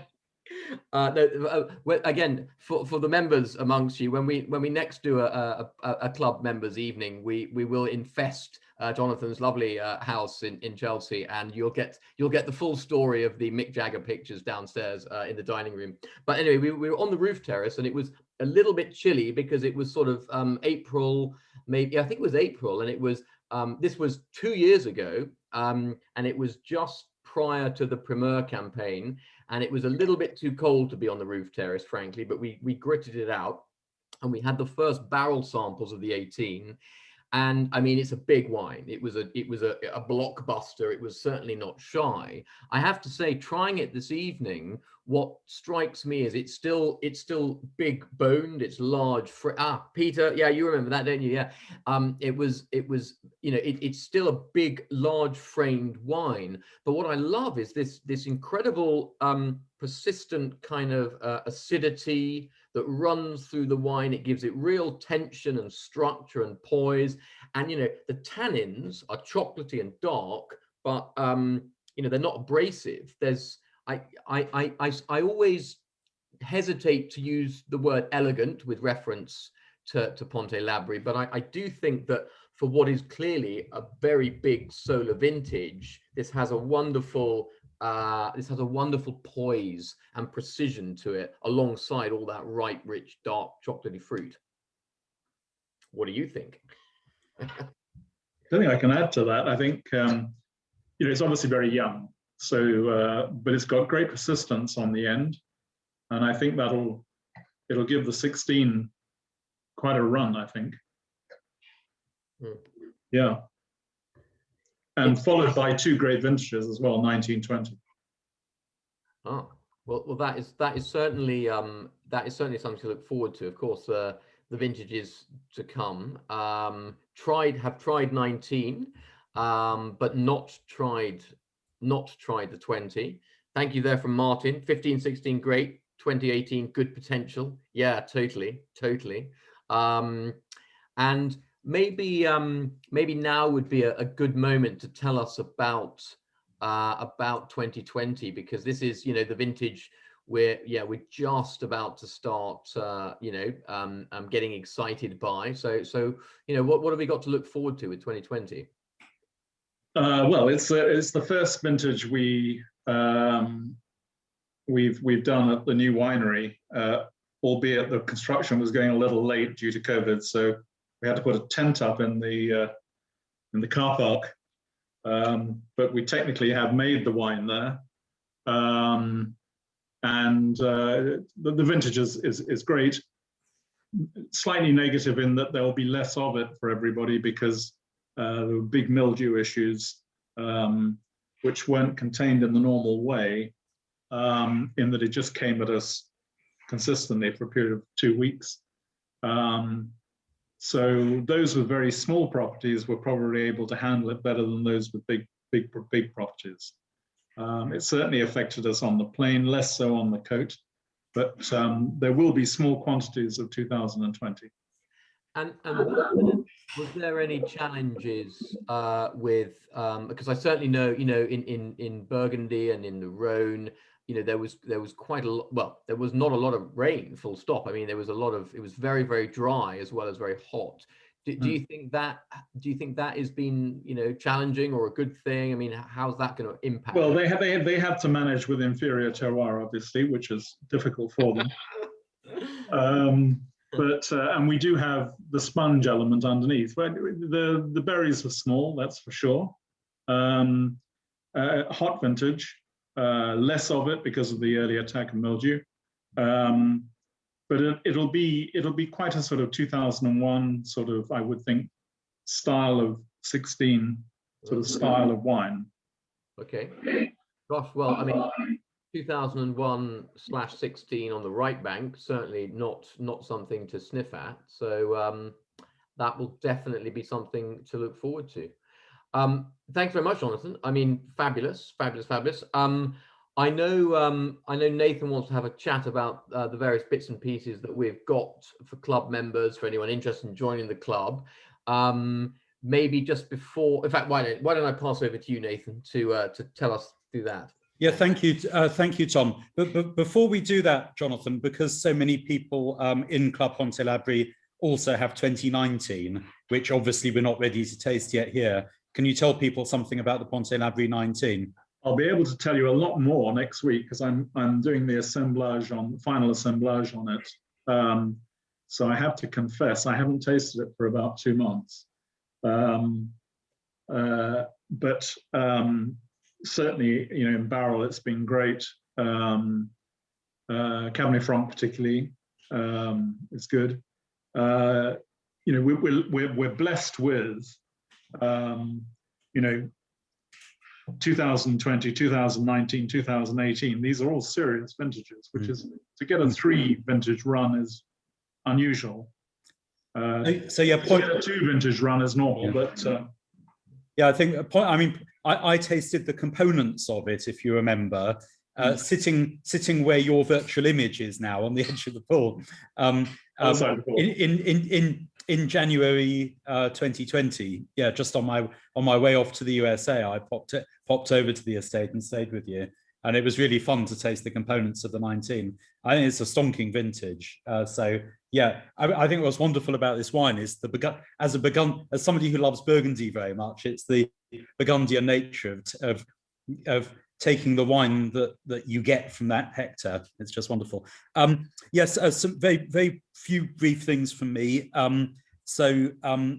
Speaker 1: Well, again, for the members amongst you, when we next do a club members evening, we will infest Jonathan's lovely house in Chelsea, and you'll get the full story of the Mick Jagger pictures downstairs in the dining room. But anyway, we were on the roof terrace, and it was a little bit chilly because it was sort of April, maybe I think it was April, and it was this was 2 years ago, and it was just prior to the Primeur campaign, and it was a little bit too cold to be on the roof terrace, frankly, but we gritted it out, and we had the first barrel samples of the 18. And I mean, it's a big wine. It was a blockbuster. It was certainly not shy. I have to say, trying it this evening, what strikes me is it's still big boned. It's large. Peter, yeah, you remember that, don't you? Yeah. It was it's still a big, large framed wine. But what I love is this incredible persistent kind of acidity that runs through the wine. It gives it real tension and structure and poise. And, the tannins are chocolatey and dark, but, they're not abrasive. I always hesitate to use the word elegant with reference to Pontet Labrie, but I do think that for what is clearly a very big solar vintage, this has a wonderful poise and precision to it, alongside all that ripe, rich, dark, chocolatey fruit. What do you think?
Speaker 2: I don't think I can add to that. I think it's obviously very young, so but it's got great persistence on the end, and I think it'll give the 16 quite a run, I think. Yeah. And followed by two great vintages as well, 1920.
Speaker 1: Oh, well, that is certainly something to look forward to. Of course, the vintages to come. Have tried 19, but not tried the 20. Thank you there from Martin. 15, 16, great. 2018, good potential. Yeah, totally. And maybe now would be a good moment to tell us about 2020, because this is the vintage we're just about to start getting excited by. So what have we got to look forward to with 2020?
Speaker 2: Well, it's the first vintage we've done at the new winery, albeit the construction was going a little late due to COVID, so we had to put a tent up in the car park. But we technically have made the wine there, and the vintage is great. Slightly negative in that there will be less of it for everybody, because there were big mildew issues, which weren't contained in the normal way, in that it just came at us consistently for a period of 2 weeks. So those with very small properties were probably able to handle it better than those with big properties. It certainly affected us on the plain, less so on the coat, but there will be small quantities of 2020.
Speaker 1: And was there any challenges with because I certainly know in Burgundy and in the Rhone, there was quite a lot. Well, there was not a lot of rain, full stop. I mean, there was a lot of, it was very, very dry as well as very hot. Do you think that has been challenging or a good thing? I mean, how's that going to impact?
Speaker 2: Well, they have to manage with inferior terroir, obviously, which is difficult for them. But and we do have the sponge element underneath. But the berries are small, that's for sure. Hot vintage, less of it because of the early attack of mildew. But it'll be quite a sort of 2001 sort of, I would think, style of 16 sort of style of wine.
Speaker 1: Okay. Gosh, well, I mean, 2001/16 on the right bank, certainly not something to sniff at. So that will definitely be something to look forward to. Thanks very much, Jonathan. I mean, fabulous. I know Nathan wants to have a chat about the various bits and pieces that we've got for club members, for anyone interested in joining the club. Maybe just before, in fact, why don't I pass over to you, Nathan, to tell us through that?
Speaker 5: Yeah, thank you, Tom. But before we do that, Jonathan, because so many people in Club Pontet Labrie also have 2019, which obviously we're not ready to taste yet here. Can you tell people something about the Pontet Labrie 19?
Speaker 2: I'll be able to tell you a lot more next week because I'm doing the final assemblage on it. So I have to confess I haven't tasted it for about 2 months. But certainly, in barrel, it's been great. Cabernet Franc particularly, it's good. We're blessed with, 2020, 2019, 2018. These are all serious vintages, which is, to get a 3 vintage run is unusual.
Speaker 5: So yeah,
Speaker 2: to get a 2 vintage run is normal, but
Speaker 5: yeah, I think I tasted the components of it, if you remember, sitting where your virtual image is now on the edge of the pool. In January 2020, yeah, just on my way off to the USA, I popped over to the estate and stayed with you, and it was really fun to taste the components of the 19. I think it's a stonking vintage. So yeah, I think what's wonderful about this wine is as somebody who loves Burgundy very much, it's the Burgundian nature of taking the wine that you get from that hectare. It's just wonderful. Yes, some very few brief things from me.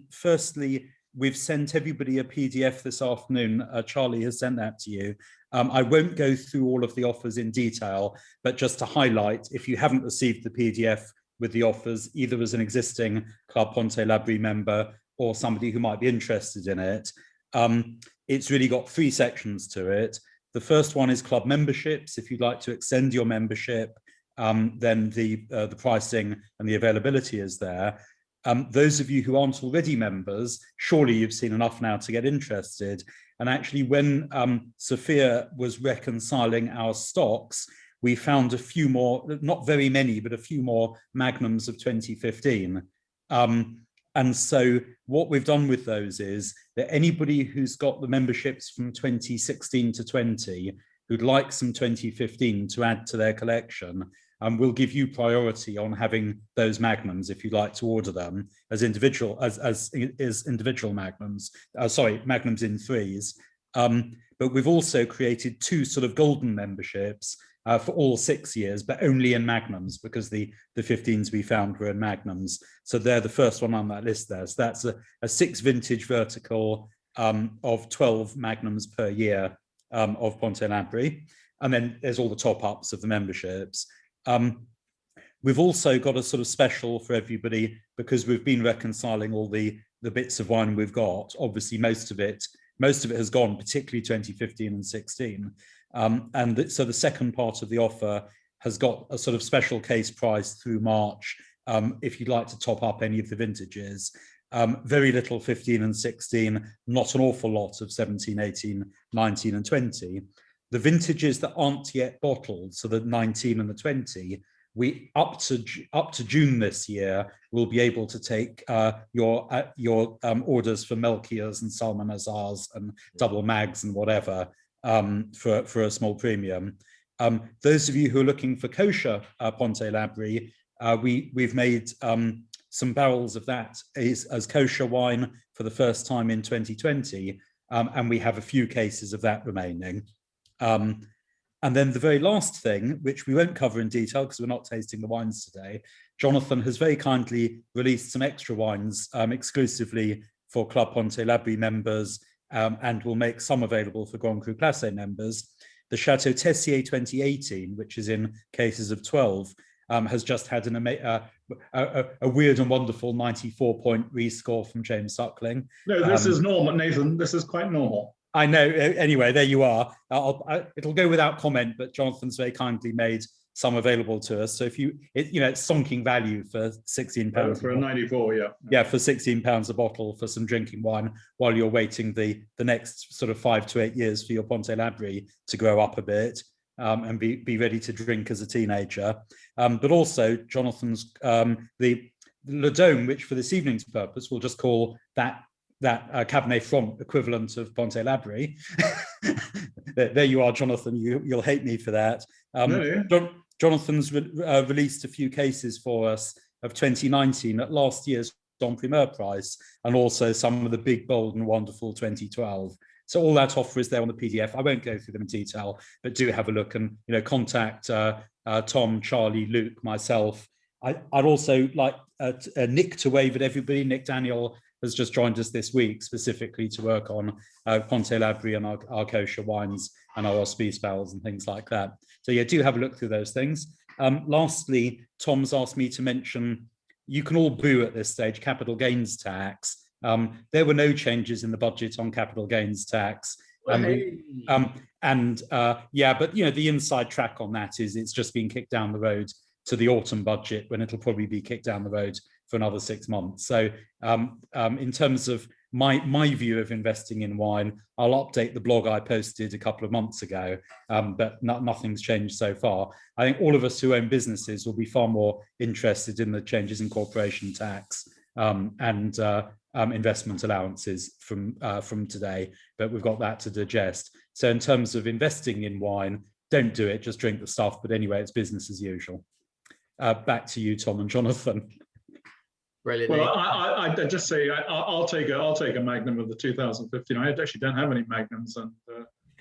Speaker 5: Firstly, we've sent everybody a PDF this afternoon. Charlie has sent that to you. I won't go through all of the offers in detail, but just to highlight, if you haven't received the PDF with the offers, either as an existing Club Pontet Labrie member or somebody who might be interested in it, it's really got 3 sections to it. The first one is club memberships. If you'd like to extend your membership, then the pricing and the availability is there. Those of you who aren't already members, surely you've seen enough now to get interested. And actually, when Sophia was reconciling our stocks, we found a few more, not very many, but a few more magnums of 2015. And so what we've done with those is that anybody who's got the memberships from 2016 to 20, who'd like some 2015 to add to their collection, we'll give you priority on having those magnums if you'd like to order them as individual individual magnums. Magnums in 3s. But we've also created 2 sort of golden memberships for all 6 years, but only in magnums, because the 15s we found were in magnums. So they're the first one on that list there. So that's a 6 vintage vertical of 12 magnums per year of Pontet Labrie. And then there's all the top ups of the memberships. We've also got a sort of special for everybody because we've been reconciling all the bits of wine we've got. Obviously, most of it has gone, particularly 2015 and 16. So the second part of the offer has got a sort of special case price through March if you'd like to top up any of the vintages. Very little 15 and 16, not an awful lot of 17, 18, 19 and 20. The vintages that aren't yet bottled, so the 19 and the 20, we up to June this year will be able to take your orders for Melchiors and Salmanazars and double mags and whatever for a small premium. Those of you who are looking for kosher Pontet Labrie, we've made some barrels of that as kosher wine for the first time in 2020, and we have a few cases of that remaining. And then the very last thing, which we won't cover in detail because we're not tasting the wines today, Jonathan has very kindly released some extra wines exclusively for Club Pontet Labrie members, and will make some available for Grand Cru Classé members. The Chateau Tessier 2018, which is in cases of 12, has just had a weird and wonderful 94-point rescore from James Suckling.
Speaker 2: No, this is normal, Nathan. This is quite normal.
Speaker 5: I know. Anyway, there you are. It'll go without comment, but Jonathan's very kindly made some available to us. So if it's sonking value for £16
Speaker 2: for a 94, yeah.
Speaker 5: Yeah, for £16 a bottle for some drinking wine while you're waiting the next sort of 5 to 8 years for your Pontet Labrie to grow up a bit and be ready to drink as a teenager. But also Jonathan's the Le Dôme, which for this evening's purpose we'll just call that Cabernet Franc equivalent of Pontet Labrie. there you are, Jonathan. You'll hate me for that.
Speaker 2: No.
Speaker 5: Jonathan's released a few cases for us of 2019 at last year's Don Primeur prize, and also some of the big, bold and wonderful 2012. So all that offer is there on the PDF. I won't go through them in detail, but do have a look and contact Tom, Charlie, Luke, myself. I'd also like Nick to wave at everybody. Nick Daniel has just joined us this week specifically to work on Pontet Labrie and our kosher wines and our Spice barrels and things like that. So yeah, do have a look through those things. Lastly, Tom's asked me to mention, you can all boo at this stage, capital gains tax. There were no changes in the budget on capital gains tax. But the inside track on that is it's just been kicked down the road to the autumn budget, when it'll probably be kicked down the road for another 6 months. So in terms of my view of investing in wine, I'll update the blog I posted a couple of months ago, but nothing's changed so far. I think all of us who own businesses will be far more interested in the changes in corporation tax and investment allowances from today, but we've got that to digest. So in terms of investing in wine, don't do it, just drink the stuff. But anyway, it's business as usual. Back to you, Tom and Jonathan.
Speaker 1: Brilliant.
Speaker 2: Well, I just say I'll take a Magnum of the 2015. I actually don't have any Magnums, and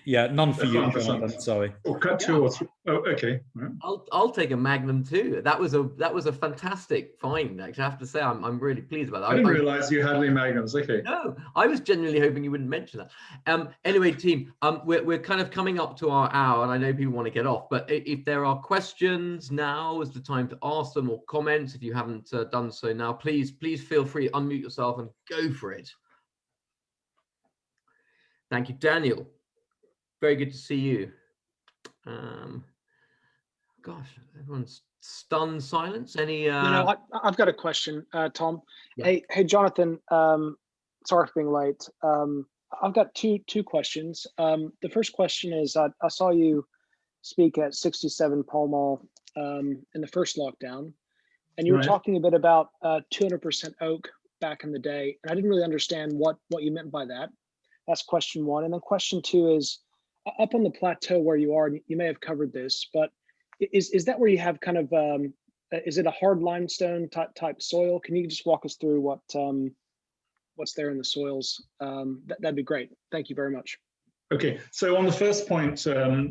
Speaker 5: yeah, none for you, Jonathan. Sorry.
Speaker 2: Or cut 2 or 3. Oh, okay. Right.
Speaker 1: I'll take a Magnum too. That was a fantastic find. Actually, I have to say I'm really pleased about that.
Speaker 2: I didn't realize you had any Magnums. Okay.
Speaker 1: No, I was genuinely hoping you wouldn't mention that. Anyway, team, we're kind of coming up to our hour, and I know people want to get off. But if there are questions, now is the time to ask them, or comments. If you haven't done so now, please feel free to unmute yourself and go for it. Thank you, Daniel. Very good to see you. Gosh, everyone's stunned silence. Any?
Speaker 6: I've got a question, Tom.
Speaker 1: Yeah.
Speaker 6: Hey, Jonathan. Sorry for being late. I've got two questions. The first question is, I saw you speak at 67 Pall Mall in the first lockdown, and you were talking a bit about 200% oak back in the day, and I didn't really understand what you meant by that. That's question one. And then question two is, up on the plateau where you are, you may have covered this, but is that where you have kind of, is it a hard limestone type soil? Can you just walk us through what's there in the soils? That'd be great. Thank you very much.
Speaker 2: Okay, so on the first point,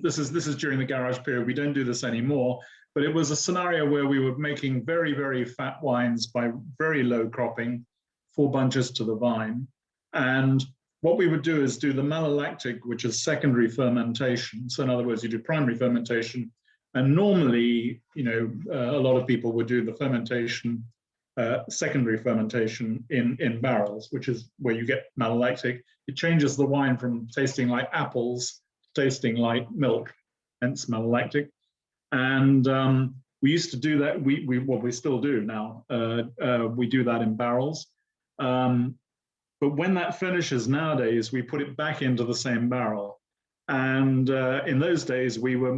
Speaker 2: this is during the garage period. We don't do this anymore, but it was a scenario where we were making very, very fat wines by very low cropping, 4 bunches to the vine. And what we would do is do the malolactic, which is secondary fermentation. So in other words, you do primary fermentation. And normally, a lot of people would do the fermentation, secondary fermentation in barrels, which is where you get malolactic. It changes the wine from tasting like apples to tasting like milk, hence malolactic. And we used to do that. We still do now. We do that in barrels. But when that finishes nowadays, we put it back into the same barrel. And in those days, we were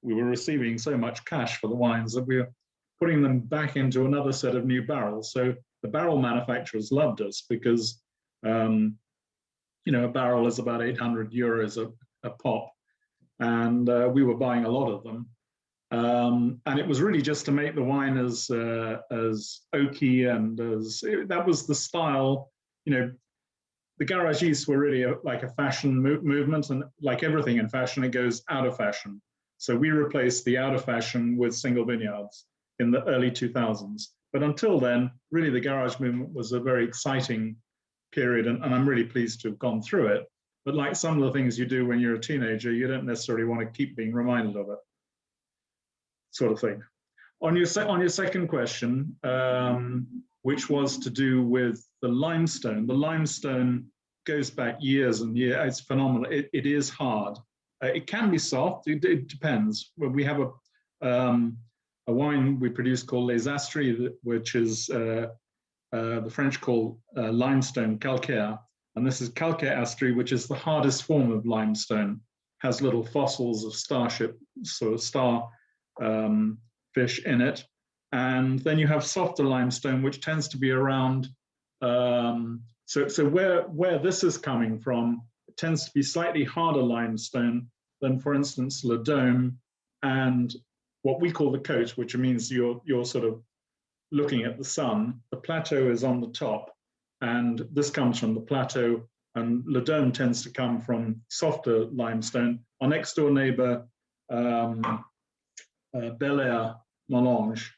Speaker 2: receiving so much cash for the wines that we were putting them back into another set of new barrels. So the barrel manufacturers loved us because, a barrel is about 800 euros a pop. And we were buying a lot of them. And it was really just to make the wine as oaky and that was the style. The garagistes were really like a fashion movement, and like everything in fashion, it goes out of fashion. So we replaced the out of fashion with single vineyards in the early 2000s. But until then, really the garage movement was a very exciting period, and I'm really pleased to have gone through it. But like some of the things you do when you're a teenager, you don't necessarily want to keep being reminded of it, sort of thing. On your second question, which was to do with the limestone. The limestone goes back years and years. It's phenomenal. It is hard. It can be soft. It depends. We have a wine we produce called Les Astries, which is the French call limestone calcaire. And this is calcaire astri, which is the hardest form of limestone. Has little fossils of star fish in it. And then you have softer limestone, which tends to be around. So where this is coming from tends to be slightly harder limestone than, for instance, Le Dome and what we call the coast, which means you're sort of looking at the sun. The plateau is on the top, and this comes from the plateau, and Le Dome tends to come from softer limestone. Our next door neighbor, Bel Air Melange,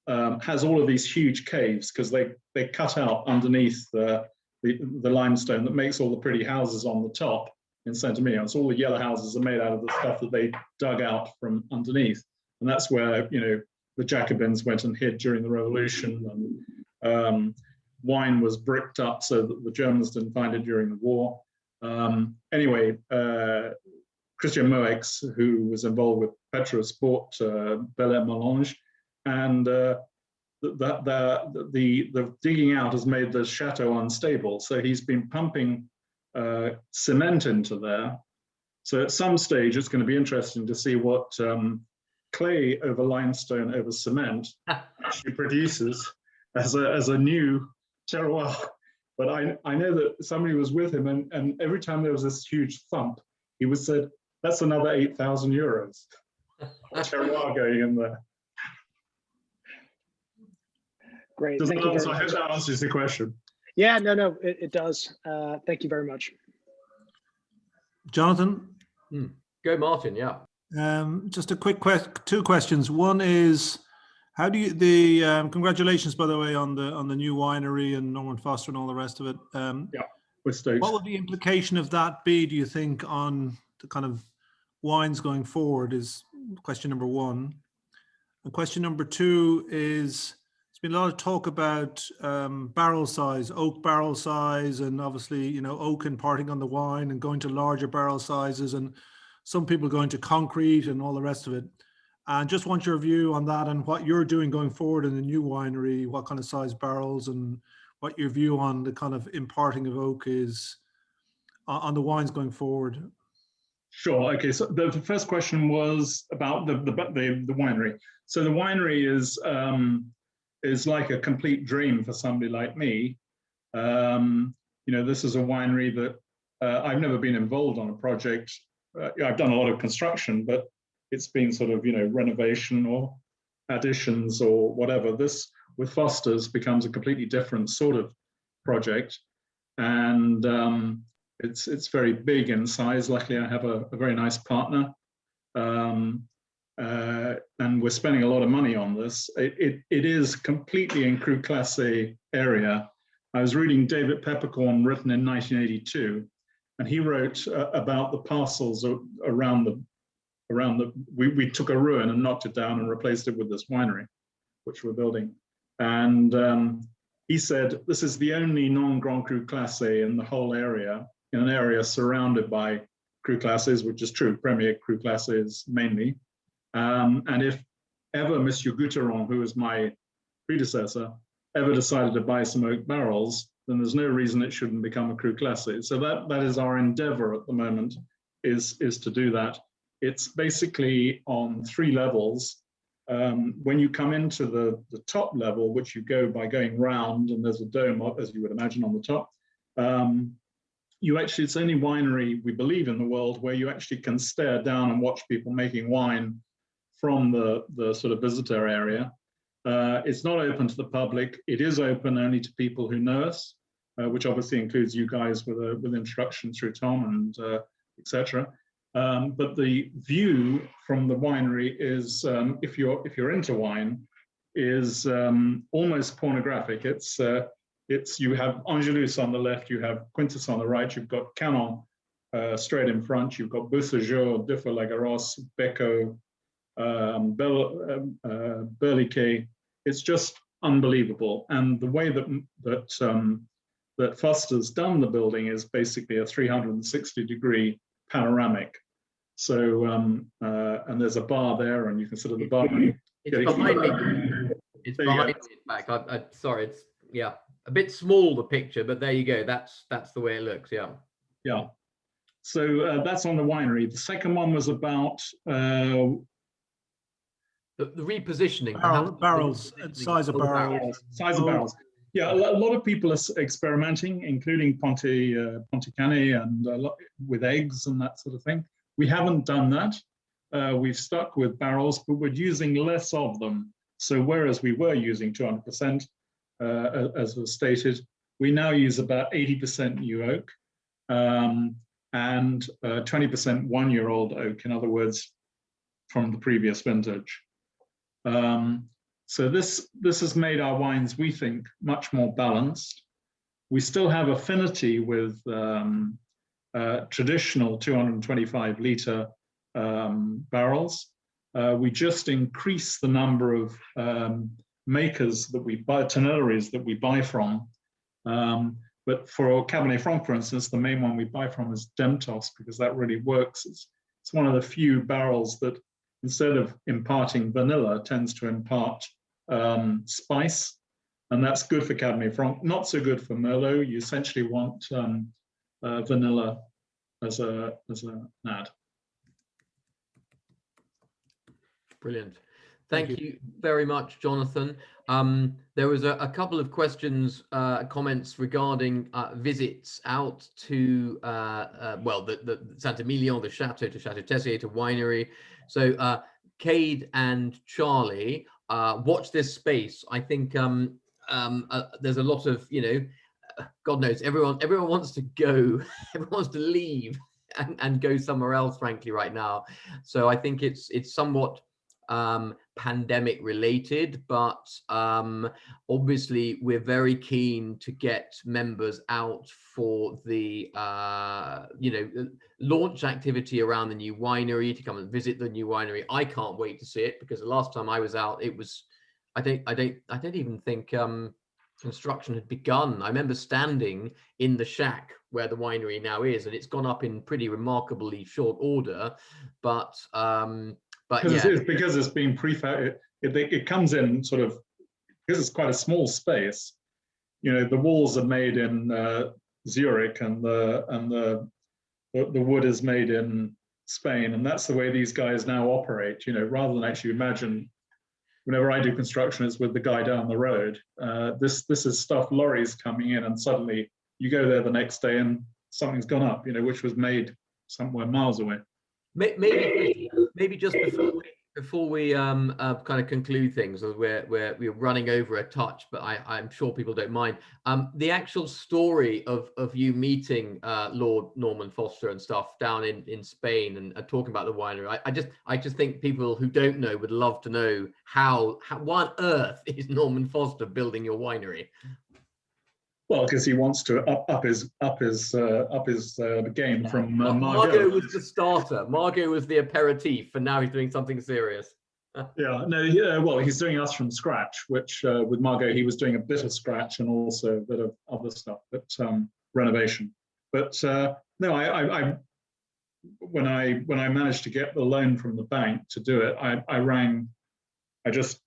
Speaker 2: has all of these huge caves because they cut out underneath the limestone that makes all the pretty houses on the top in St Emilion. So all the yellow houses are made out of the stuff that they dug out from underneath, and that's where the Jacobins went and hid during the Revolution, and wine was bricked up so that the Germans didn't find it during the war. Anyway, Christian Moex, who was involved with Petrus, bought Bel Air Melange, and the digging out has made the chateau unstable. So he's been pumping cement into there. So at some stage, it's going to be interesting to see what clay over limestone over cement actually produces as a new terroir. But I know that somebody was with him, and every time there was this huge thump, he would say, "That's another 8,000 euros terroir going in there."
Speaker 6: Great.
Speaker 2: Does
Speaker 6: Thank
Speaker 2: that
Speaker 6: you
Speaker 2: answer,
Speaker 6: very
Speaker 2: I hope
Speaker 6: much.
Speaker 2: that answers the question.
Speaker 6: Yeah, no, it does. Thank you very much.
Speaker 7: Jonathan?
Speaker 1: Go, Martin. Yeah.
Speaker 7: Just a quick two questions. One is, how do you congratulations, by the way, on the new winery and Norman Foster and all the rest of it.
Speaker 2: We're stoked.
Speaker 7: What would the implication of that be, do you think, on the kind of wines going forward, is question number one. And question number two is, there's been a lot of talk about barrel size, oak barrel size, and obviously, oak imparting on the wine and going to larger barrel sizes, and some people going to concrete and all the rest of it. And just want your view on that and what you're doing going forward in the new winery, what kind of size barrels, and what your view on the kind of imparting of oak is on the wines going forward.
Speaker 2: Sure. Okay. So the first question was about the winery. So the winery is like a complete dream for somebody like me. This is a winery that I've never been involved on a project. I've done a lot of construction, but it's been sort of, renovation or additions or whatever. This with Foster's becomes a completely different sort of project. And it's very big in size. Luckily, I have a very nice partner. And we're spending a lot of money on this. It is completely in Cru Classé area. I was reading David Peppercorn, written in 1982, and he wrote about the parcels around the, we took a ruin and knocked it down and replaced it with this winery, which we're building. And he said, this is the only non-Grand Cru Classé in the whole area, in an area surrounded by Cru Classés, which is true, Premier Cru Classés mainly. And if ever Monsieur Gouteron, who was my predecessor, ever decided to buy some oak barrels, then there's no reason it shouldn't become a Cru Classé. So that is our endeavor at the moment, is to do that. It's basically on 3 levels. When you come into the top level, which you go by going round, and there's a dome, as you would imagine, on the top, it's the only winery, we believe, in the world where you actually can stare down and watch people making wine from the sort of visitor area. It's not open to the public. It is open only to people who know us, which obviously includes you guys with introduction through Tom and etc. But the view from the winery is, if you're into wine, is almost pornographic. It's you have Angelus on the left, you have Quintus on the right, you've got Canon straight in front, you've got Beausejour, Differ-Lagaros, Becco, Berliquet. It's just unbelievable. And the way that Foster's done the building is basically a 360-degree panoramic. So, and there's a bar there, and you can sit at the bar.
Speaker 1: It's behind me. It's behind me. Back. Sorry, it's a bit small, the picture, but there you go. That's the way it looks. Yeah.
Speaker 2: Yeah. So that's on the winery. The second one was about
Speaker 1: the repositioning.
Speaker 7: Barrels, size of barrels.
Speaker 2: Size of barrels. Yeah, a lot of people are experimenting, including Ponticane and with eggs and that sort of thing. We haven't done that. We've stuck with barrels, but we're using less of them. So whereas we were using 200%, as was stated, we now use about 80% new oak and 20% one-year-old oak, in other words, from the previous vintage. So this has made our wines, we think, much more balanced. We still have affinity with traditional 225-liter barrels. We just increase the number of makers that we buy, tanneries that we buy from. But for Cabernet Franc, for instance, the main one we buy from is Demtos, because that really works. It's one of the few barrels that, instead of imparting vanilla, tends to impart spice, and that's good for Cabernet Franc. Not so good for Merlot. You essentially want vanilla as an add.
Speaker 1: Brilliant. Thank you very much, Jonathan. There was a couple of questions, comments regarding visits out to, well, the St Emilion, the Chateau, to Chateau Tessier, to Winery. So Cade and Charlie, watch this space. I think there's a lot of, God knows, everyone wants to go, everyone wants to leave and go somewhere else, frankly, right now. So I think it's somewhat pandemic related, but obviously we're very keen to get members out for the launch activity around the new winery, to come and visit the new winery. I can't wait to see it, because the last time I was out, it was, I don't even think construction had begun. I remember standing in the shack where the winery now is, and it's gone up in pretty remarkably short order, but yeah.
Speaker 2: It's because it's been prefab. It comes in sort of, because it's quite a small space. The walls are made in Zurich, and the wood is made in Spain, and that's the way these guys now operate. Rather than actually imagine, whenever I do construction, it's with the guy down the road. This is stuff, lorries coming in, and suddenly you go there the next day and something's gone up. Which was made somewhere miles away.
Speaker 1: Maybe just before we kind of conclude things, we're running over a touch, but I'm sure people don't mind. The actual story of you meeting Lord Norman Foster and stuff down in Spain and talking about the winery. I just think people who don't know would love to know how why on earth is Norman Foster building your winery?
Speaker 2: Well, because he wants to up his game from Margot.
Speaker 1: Margot was the starter. Margot was the aperitif, and now he's doing something serious.
Speaker 2: Well, he's doing us from scratch, which with Margot he was doing a bit of scratch and also a bit of other stuff, but renovation. But no, I when I managed to get the loan from the bank to do it, I rang. I just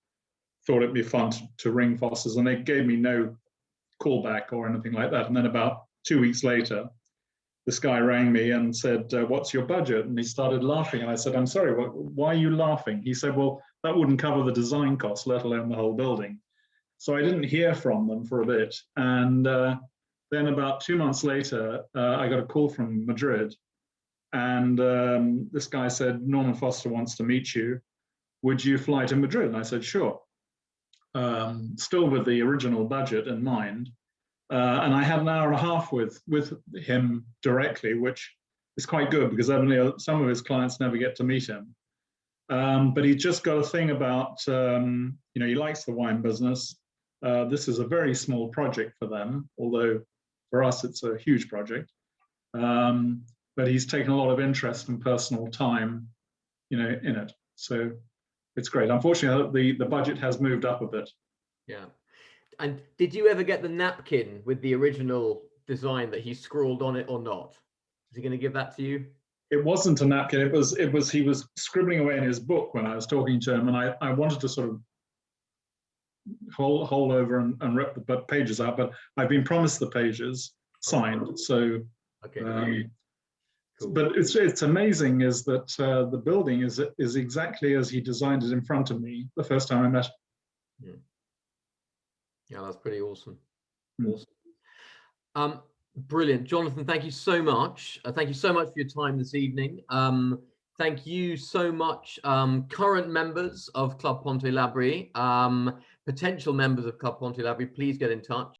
Speaker 2: thought it'd be fun to ring Foster's, and they gave me no callback or anything like that. And then about 2 weeks later, this guy rang me and said, what's your budget? And he started laughing. And I said, I'm sorry, why are you laughing? He said, well, that wouldn't cover the design costs, let alone the whole building. So I didn't hear from them for a bit. And then about 2 months later, I got a call from Madrid. And this guy said, Norman Foster wants to meet you. Would you fly to Madrid? And I said, sure. Still with the original budget in mind. And I had an hour and a half with him directly, which is quite good, because some of his clients never get to meet him. But he just got a thing about, he likes the wine business. This is a very small project for them, although for us it's a huge project. But he's taken a lot of interest and personal time, in it. So it's great. Unfortunately, the budget has moved up a bit.
Speaker 1: Yeah. And did you ever get the napkin with the original design that he scrawled on it or not? Is he going to give that to you?
Speaker 2: It wasn't a napkin. It was he was scribbling away in his book when I was talking to him, and I wanted to sort of hold over and rip the pages out, but I've been promised the pages signed. So
Speaker 1: okay. Cool.
Speaker 2: But it's amazing is that the building is exactly as he designed it in front of me the first time I met him.
Speaker 1: Yeah, that's pretty awesome. Awesome. Brilliant. Jonathan, thank you so much. Thank you so much for your time this evening. Thank you so much, current members of Club Pontet Labrie, potential members of Club Pontet Labrie, please get in touch.